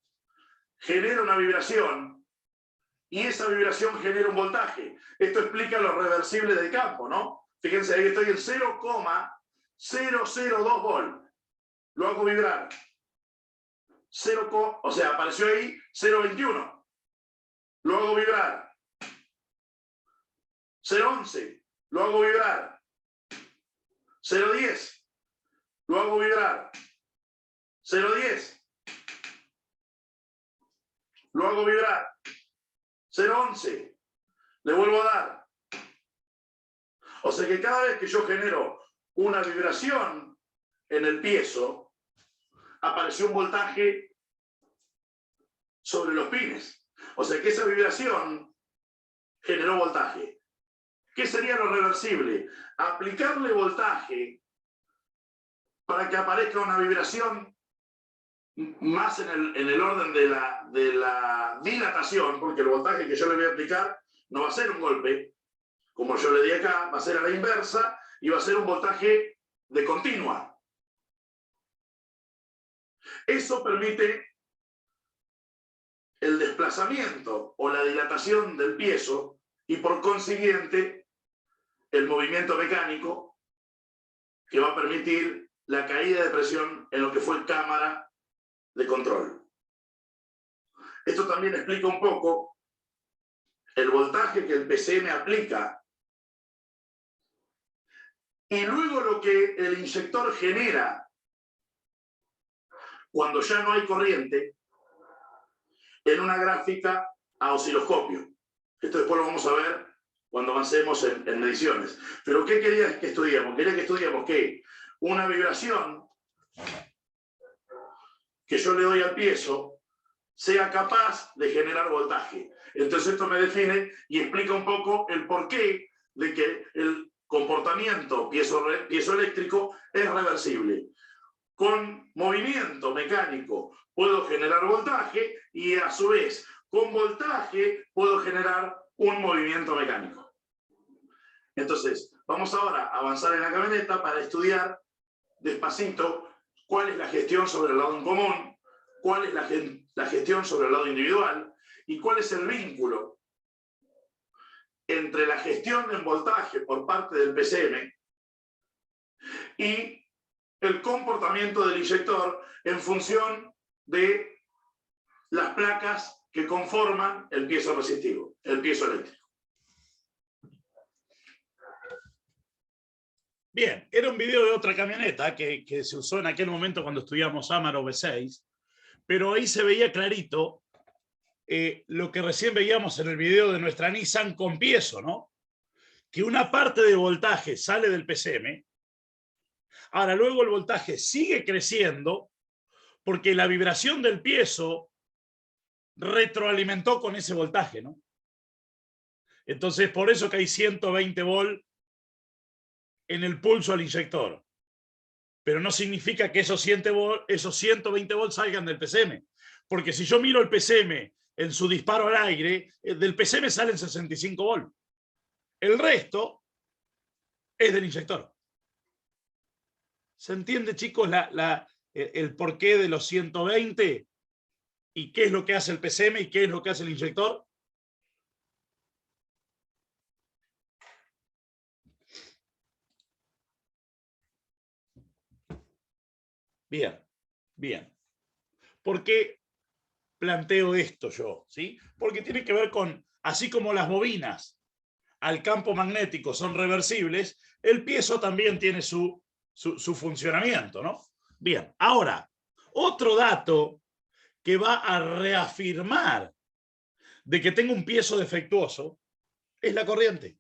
genera una vibración y esa vibración genera un voltaje. Esto explica lo reversible del campo, ¿no? Fíjense, ahí estoy en 0,002 volts. Lo hago vibrar. O sea, apareció ahí 0,21. Lo hago vibrar. 0,11, lo hago vibrar. 0,10, lo hago vibrar. 0,10, lo hago vibrar. 0,11, le vuelvo a dar. O sea que cada vez que yo genero una vibración en el piezo, apareció un voltaje sobre los pines. O sea que esa vibración generó voltaje. ¿Qué sería lo reversible? Aplicarle voltaje para que aparezca una vibración más en el orden de la dilatación, porque el voltaje que yo le voy a aplicar no va a ser un golpe, como yo le di acá, va a ser a la inversa y va a ser un voltaje de continua. Eso permite el desplazamiento o la dilatación del piezo y por consiguiente el movimiento mecánico que va a permitir la caída de presión en lo que fue cámara de control. Esto también explica un poco el voltaje que el PCM aplica y luego lo que el inyector genera cuando ya no hay corriente en una gráfica a osciloscopio. Esto después lo vamos a ver cuando avancemos en mediciones. Pero ¿qué quería que estudiemos? Quería que estudiemos que una vibración que yo le doy al piezo sea capaz de generar voltaje. Entonces esto me define y explica un poco el porqué de que el comportamiento piezoeléctrico es reversible. Con movimiento mecánico puedo generar voltaje y a su vez con voltaje puedo generar un movimiento mecánico. Entonces, vamos ahora a avanzar en la camioneta para estudiar despacito cuál es la gestión sobre el lado en común, cuál es la gestión sobre el lado individual y cuál es el vínculo entre la gestión en voltaje por parte del PCM y el comportamiento del inyector en función de las placas que conforman el piezo resistivo, el piezo eléctrico. Bien, era un video de otra camioneta que se usó en aquel momento cuando estudiamos Amarok V6, pero ahí se veía clarito lo que recién veíamos en el video de nuestra Nissan con piezo, ¿no? Que una parte del voltaje sale del PCM. Ahora, luego el voltaje sigue creciendo porque la vibración del piezo retroalimentó con ese voltaje, ¿no? Entonces, por eso que hay 120 volt en el pulso al inyector. Pero no significa que esos 120 volts salgan del PCM. Porque si yo miro el PCM en su disparo al aire, del PCM salen 65 volts. El resto es del inyector. ¿Se entiende, chicos, el porqué de los 120? ¿Y qué es lo que hace el PCM y qué es lo que hace el inyector? Bien, bien. ¿Por qué planteo esto yo? ¿Sí? Porque tiene que ver con, así como las bobinas al campo magnético son reversibles, el piezo también tiene su funcionamiento, ¿no? Bien, ahora, otro dato que va a reafirmar de que tengo un piezo defectuoso es la corriente.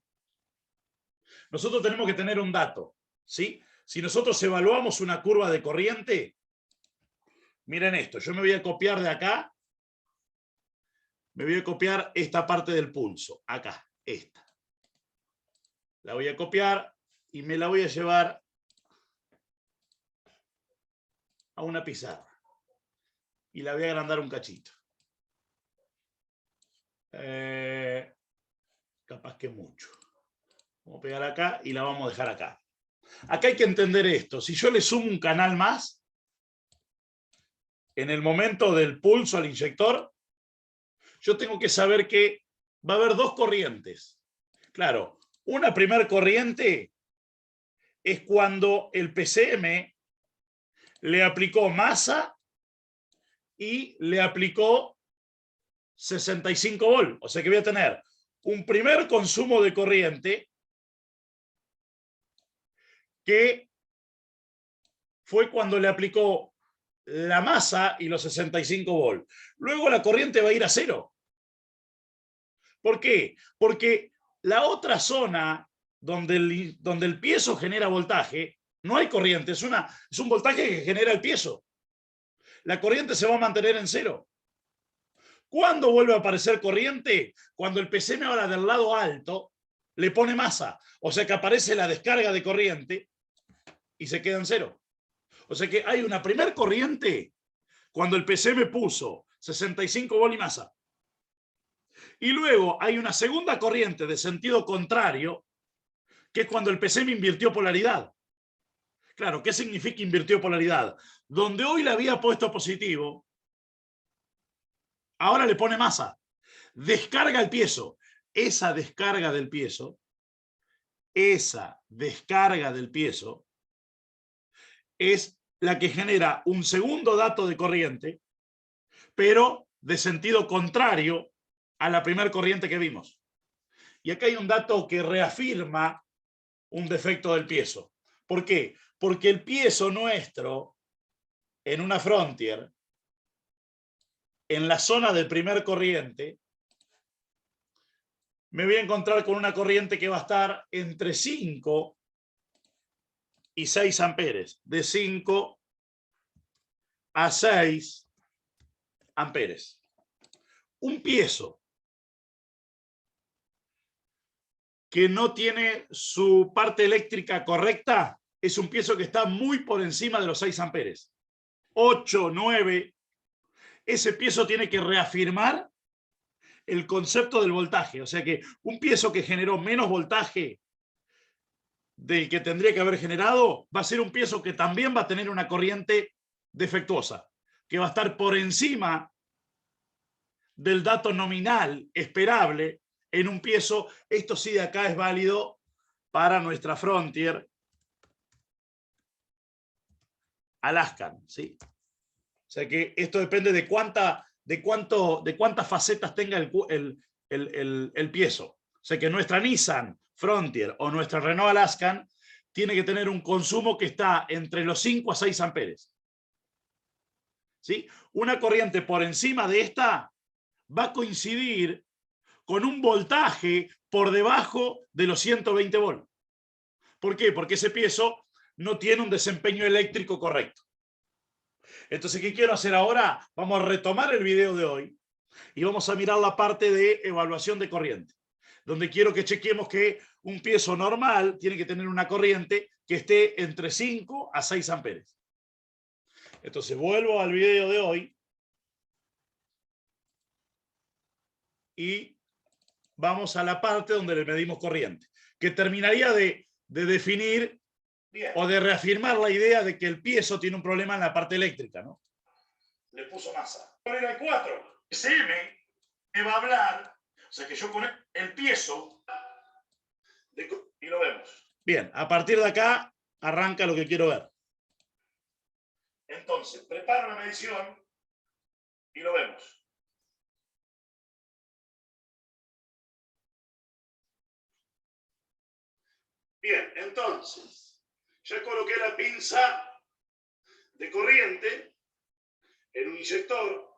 Nosotros tenemos que tener un dato, ¿sí? Si nosotros evaluamos una curva de corriente, miren esto, yo me voy a copiar de acá, me voy a copiar esta parte del pulso, acá, esta. La voy a copiar y me la voy a llevar a una pizarra. Y la voy a agrandar un cachito. Capaz que mucho. Vamos a pegar acá y la vamos a dejar acá. Acá hay que entender esto. Si yo le sumo un canal más, en el momento del pulso al inyector, yo tengo que saber que va a haber dos corrientes. Claro, una primera corriente es cuando el PCM le aplicó masa y le aplicó 65 volts. O sea que voy a tener un primer consumo de corriente que fue cuando le aplicó la masa y los 65 volts. Luego la corriente va a ir a cero. ¿Por qué? Porque la otra zona donde el piezo genera voltaje, no hay corriente, es un voltaje que genera el piezo. La corriente se va a mantener en cero. ¿Cuándo vuelve a aparecer corriente? Cuando el PCM ahora del lado alto le pone masa. O sea que aparece la descarga de corriente y se queda en cero. O sea que hay una primer corriente cuando el PCM puso 65 volts y masa. Y luego hay una segunda corriente de sentido contrario, que es cuando el PCM invirtió polaridad. Claro, ¿qué significa invirtió polaridad? Donde hoy le había puesto positivo, ahora le pone masa. Descarga el piezo. Esa descarga del piezo es la que genera un segundo dato de corriente, pero de sentido contrario a la primera corriente que vimos. Y acá hay un dato que reafirma un defecto del piezo. ¿Por qué? Porque el piezo nuestro, en una frontier, en la zona de primer corriente, me voy a encontrar con una corriente que va a estar entre 5 y 6 amperes. De 5 a 6 amperes. Un piezo que no tiene su parte eléctrica correcta es un piezo que está muy por encima de los 6 amperes. 8, 9. Ese piezo tiene que reafirmar el concepto del voltaje. O sea que un piezo que generó menos voltaje del que tendría que haber generado va a ser un piezo que también va a tener una corriente defectuosa, que va a estar por encima del dato nominal esperable en un piezo. Esto sí de acá es válido para nuestra frontier Alaskan, ¿sí? O sea que esto depende de cuántas facetas tenga el piezo. O sea que nuestra Nissan Frontier o nuestra Renault Alaskan tiene que tener un consumo que está entre los 5 a 6 amperes. ¿Sí? Una corriente por encima de esta va a coincidir con un voltaje por debajo de los 120 volts. ¿Por qué? Porque ese piezo no tiene un desempeño eléctrico correcto. Entonces, ¿qué quiero hacer ahora? Vamos a retomar el video de hoy y vamos a mirar la parte de evaluación de corriente, donde quiero que chequemos que un piezo normal tiene que tener una corriente que esté entre 5 a 6 amperes. Entonces, vuelvo al video de hoy y vamos a la parte donde le medimos corriente, que terminaría de definir o de reafirmar la idea de que el piezo tiene un problema en la parte eléctrica, ¿no? Le puso masa. Era el 4. SM me va a hablar, o sea que yo con el piezo y lo vemos. Bien, a partir de acá arranca lo que quiero ver. Entonces, preparo la medición y lo vemos. Bien, entonces, ya coloqué la pinza de corriente en un inyector.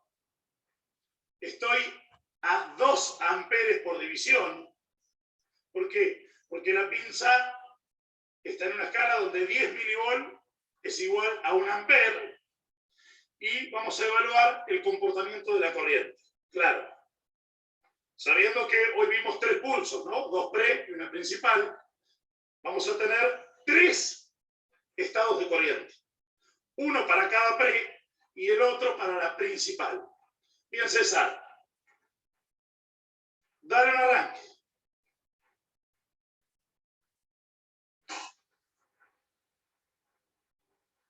Estoy a 2 amperes por división. ¿Por qué? Porque la pinza está en una escala donde 10 milivolts es igual a 1 amper y vamos a evaluar el comportamiento de la corriente. Claro, sabiendo que hoy vimos 3 pulsos, ¿no? 2 pre y una principal, vamos a tener 3 estados de corriente. Uno para cada pre y el otro para la principal. Bien, César, dale un arranque.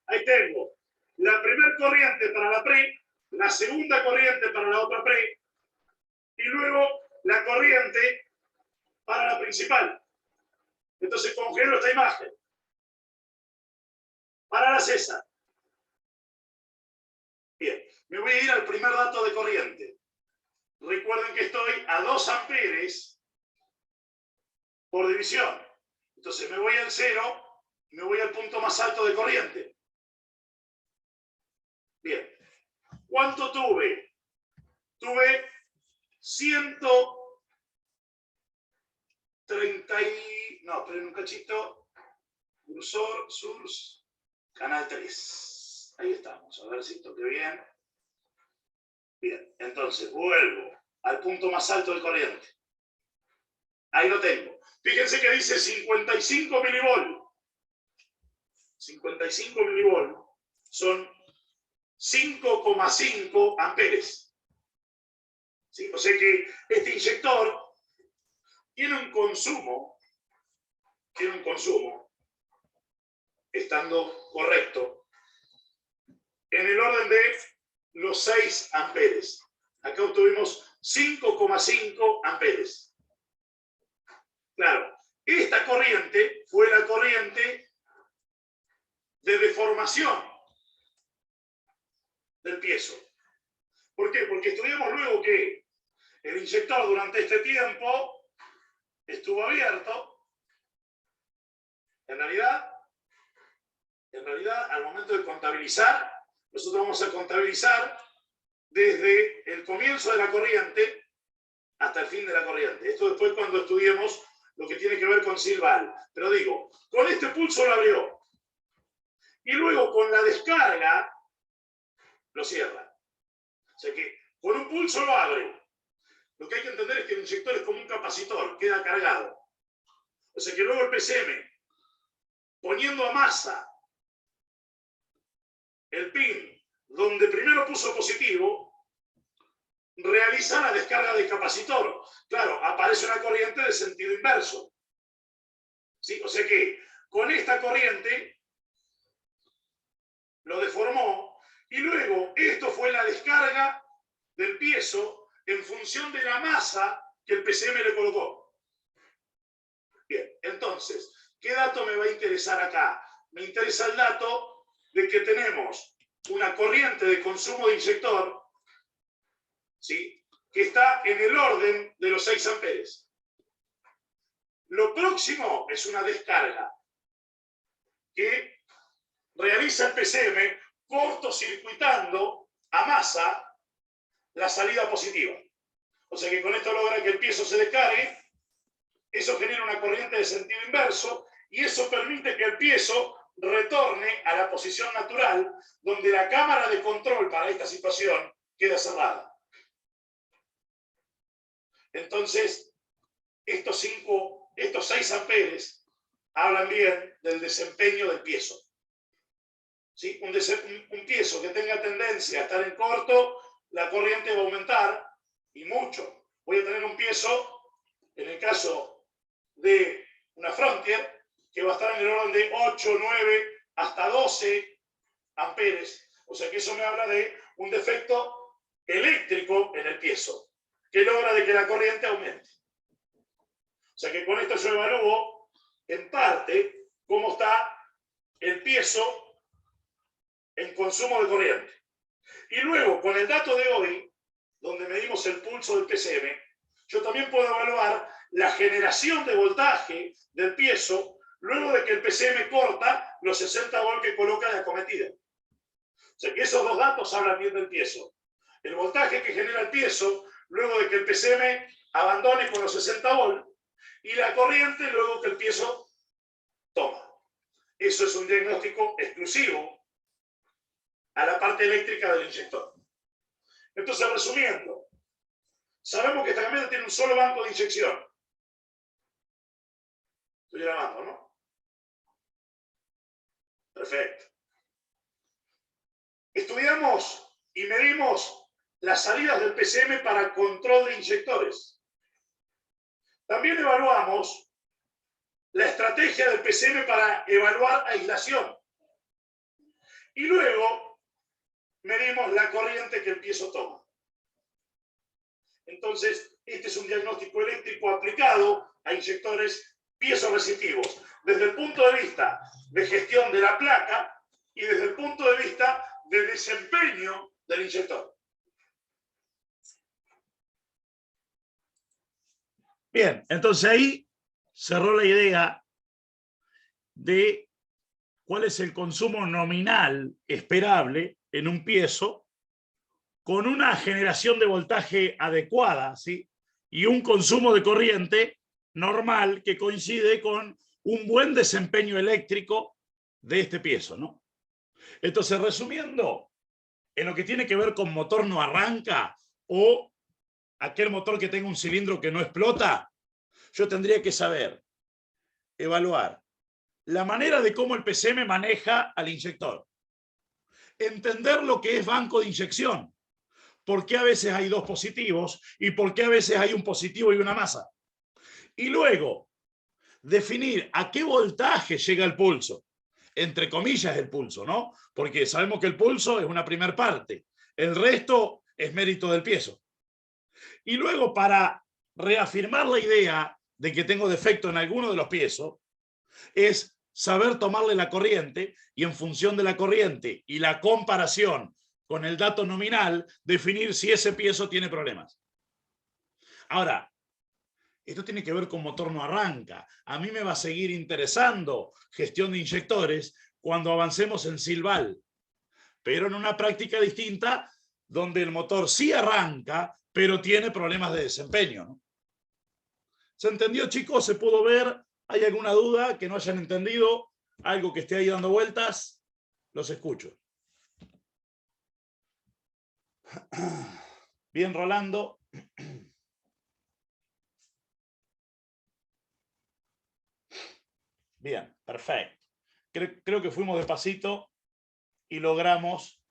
Ahí tengo la primera corriente para la pre, la segunda corriente para la otra pre y luego la corriente para la principal. Entonces congelo esta imagen. Para la César. Bien, me voy a ir al primer dato de corriente. Recuerden que estoy a 2 amperes por división. Entonces me voy al 0, me voy al punto más alto de corriente. Bien. ¿Cuánto tuve? Tuve 130 y... No, esperen un cachito. Cursor, source, canal 3. Ahí estamos. A ver si toque bien. Bien, entonces vuelvo al punto más alto de corriente. Ahí lo tengo. Fíjense que dice 55 milivolts. 55 milivolts son 5,5 amperes. ¿Sí? O sea que este inyector tiene un consumo, estando correcto, en el orden de los 6 amperes. Acá obtuvimos 5,5 amperes. Claro, esta corriente fue la corriente de deformación del piezo. ¿Por qué? Porque estudiamos luego que el inyector durante este tiempo estuvo abierto. En realidad, al momento de contabilizar, nosotros vamos a contabilizar desde el comienzo de la corriente hasta el fin de la corriente. Esto después cuando estudiemos lo que tiene que ver con Silval. Pero digo, con este pulso lo abrió. Y luego con la descarga lo cierra. O sea que con un pulso lo abre. Lo que hay que entender es que el inyector es como un capacitor, queda cargado. O sea que luego el PCM, poniendo a masa el pin donde primero puso positivo, realiza la descarga del capacitor. Claro, aparece una corriente de sentido inverso. ¿Sí? O sea que con esta corriente lo deformó y luego esto fue la descarga del piezo en función de la masa que el PCM le colocó. Bien, entonces, ¿qué dato me va a interesar acá? Me interesa el dato de que tenemos una corriente de consumo de inyector, ¿sí?, que está en el orden de los 6 amperes. Lo próximo es una descarga que realiza el PCM cortocircuitando a masa la salida positiva. O sea que con esto logra que el piezo se descargue, eso genera una corriente de sentido inverso y eso permite que el piezo retorne a la posición natural donde la cámara de control para esta situación queda cerrada. Entonces, estos 6 amperes hablan bien del desempeño del piezo. ¿Sí? Un piezo que tenga tendencia a estar en corto, la corriente va a aumentar y mucho. Voy a tener un piezo, en el caso de una Frontier, que va a estar en el orden de 8, 9, hasta 12 amperes. O sea que eso me habla de un defecto eléctrico en el piezo, que logra de que la corriente aumente. O sea que con esto yo evalúo, en parte, cómo está el piezo en consumo de corriente. Y luego, con el dato de hoy, donde medimos el pulso del PCM, yo también puedo evaluar la generación de voltaje del piezo luego de que el PCM corta los 60 volts que coloca de acometida. O sea que esos dos datos hablan bien del piezo. El voltaje que genera el piezo luego de que el PCM abandone con los 60 volts y la corriente luego que el piezo toma. Eso es un diagnóstico exclusivo a la parte eléctrica del inyector. Entonces, resumiendo, sabemos que esta camioneta tiene un solo banco de inyección. Estoy grabando, ¿no? Perfecto. Estudiamos y medimos las salidas del PCM para control de inyectores. También evaluamos la estrategia del PCM para evaluar aislación. Y luego medimos la corriente que el piezo toma. Entonces, este es un diagnóstico eléctrico aplicado a inyectores piezoresistivos, desde el punto de vista de gestión de la placa y desde el punto de vista de desempeño del inyector. Bien, entonces ahí cerró la idea de cuál es el consumo nominal esperable en un piezo con una generación de voltaje adecuada, ¿sí? Y un consumo de corriente normal que coincide con un buen desempeño eléctrico de este piezo, ¿no? Entonces, resumiendo, en lo que tiene que ver con motor no arranca o aquel motor que tenga un cilindro que no explota, yo tendría que saber evaluar la manera de cómo el PCM maneja al inyector, entender lo que es banco de inyección, por qué a veces hay dos positivos y por qué a veces hay un positivo y una masa. Y luego, definir a qué voltaje llega el pulso, entre comillas el pulso, ¿no? Porque sabemos que el pulso es una primera parte, el resto es mérito del piezo. Y luego, para reafirmar la idea de que tengo defecto en alguno de los piezos, es saber tomarle la corriente y en función de la corriente y la comparación con el dato nominal, definir si ese piezo tiene problemas. Ahora, esto tiene que ver con motor no arranca. A mí me va a seguir interesando gestión de inyectores cuando avancemos en Silval, pero en una práctica distinta donde el motor sí arranca, pero tiene problemas de desempeño, ¿no? ¿Se entendió, chicos? ¿Se pudo ver? ¿Hay alguna duda que no hayan entendido? ¿Algo que esté ahí dando vueltas? Los escucho. Bien, Rolando. Bien, perfecto. Creo que fuimos despacito y logramos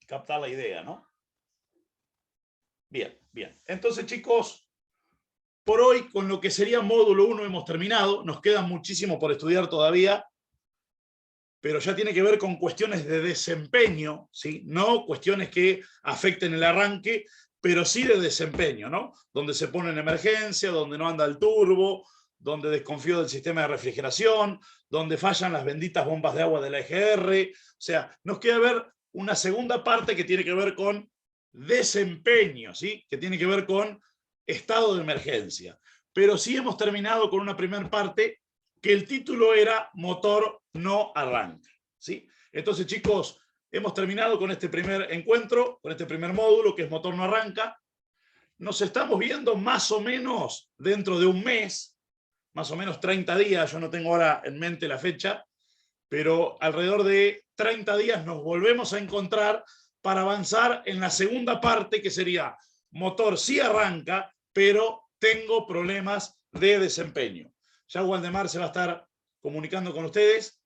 captar la idea, ¿no? Bien, bien. Entonces, chicos, por hoy con lo que sería módulo 1 hemos terminado. Nos queda muchísimo por estudiar todavía, pero ya tiene que ver con cuestiones de desempeño, ¿sí? No cuestiones que afecten el arranque, pero sí de desempeño, ¿no? Donde se pone en emergencia, donde no anda el turbo, donde desconfío del sistema de refrigeración, donde fallan las benditas bombas de agua de la EGR. O sea, nos queda ver una segunda parte que tiene que ver con desempeño, ¿sí? Que tiene que ver con estado de emergencia. Pero sí hemos terminado con una primera parte que el título era motor no arranca, ¿sí? Entonces, chicos, hemos terminado con este primer encuentro, con este primer módulo, que es motor no arranca. Nos estamos viendo más o menos dentro de un mes, más o menos 30 días, yo no tengo ahora en mente la fecha, pero alrededor de 30 días nos volvemos a encontrar para avanzar en la segunda parte, que sería motor sí arranca, pero tengo problemas de desempeño. Ya Waldemar se va a estar comunicando con ustedes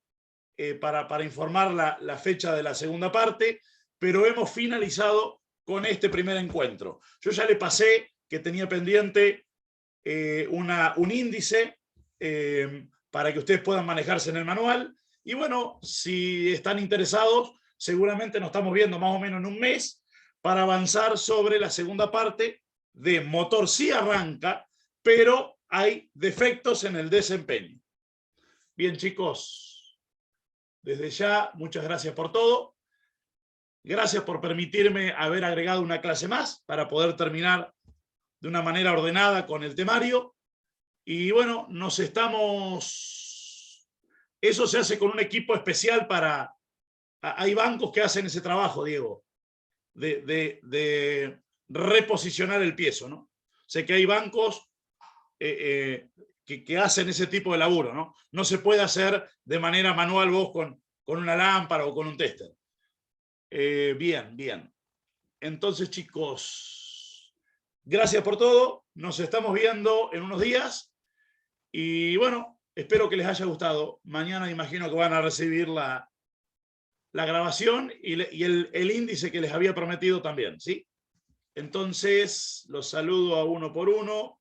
para informar la fecha de la segunda parte, pero hemos finalizado con este primer encuentro. Yo ya le pasé que tenía pendiente un índice para que ustedes puedan manejarse en el manual. Y bueno, si están interesados, seguramente nos estamos viendo más o menos en un mes para avanzar sobre la segunda parte de motor sí arranca, pero hay defectos en el desempeño. Bien, chicos, desde ya, muchas gracias por todo. Gracias por permitirme haber agregado una clase más para poder terminar de una manera ordenada con el temario. Y bueno, nos estamos... Eso se hace con un equipo especial para... Hay bancos que hacen ese trabajo, Diego, de reposicionar el piezo, ¿no? Sé que hay bancos que hacen ese tipo de laburo, ¿no? No se puede hacer de manera manual vos con una lámpara o con un tester. Bien, bien. Entonces, chicos, gracias por todo. Nos estamos viendo en unos días. Y bueno, espero que les haya gustado. Mañana imagino que van a recibir la grabación y el índice que les había prometido también, ¿sí? Entonces, los saludo a uno por uno.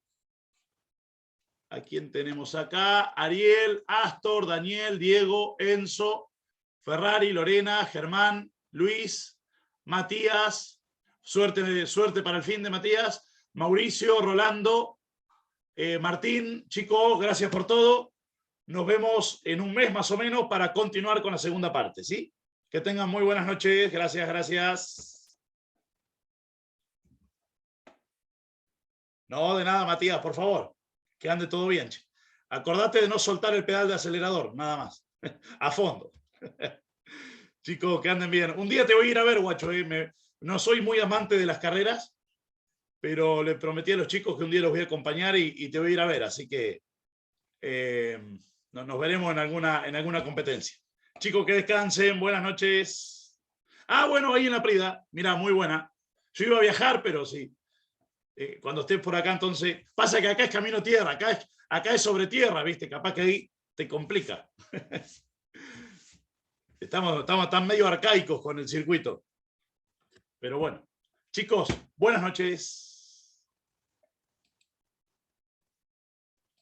¿A quién tenemos acá? Ariel, Astor, Daniel, Diego, Enzo, Ferrari, Lorena, Germán, Luis, Matías. Suerte para el fin de Matías. Mauricio, Rolando, Martín, chicos, gracias por todo. Nos vemos en un mes más o menos para continuar con la segunda parte, ¿sí? Que tengan muy buenas noches. Gracias, gracias. No, de nada, Matías, por favor. Que ande todo bien. Che. Acordate de no soltar el pedal de acelerador, nada más. A fondo. Chicos, que anden bien. Un día te voy a ir a ver, guacho. No soy muy amante de las carreras, pero le prometí a los chicos que un día los voy a acompañar y te voy a ir a ver. Así que nos veremos en alguna competencia. Chicos, que descansen. Buenas noches. Ah, bueno, ahí en la Prida. Mira, muy buena. Yo iba a viajar, pero sí. Cuando estés por acá, entonces. Pasa que acá es camino tierra, acá es sobre tierra, ¿viste? Capaz que ahí te complica. Estamos tan medio arcaicos con el circuito. Pero bueno. Chicos, buenas noches.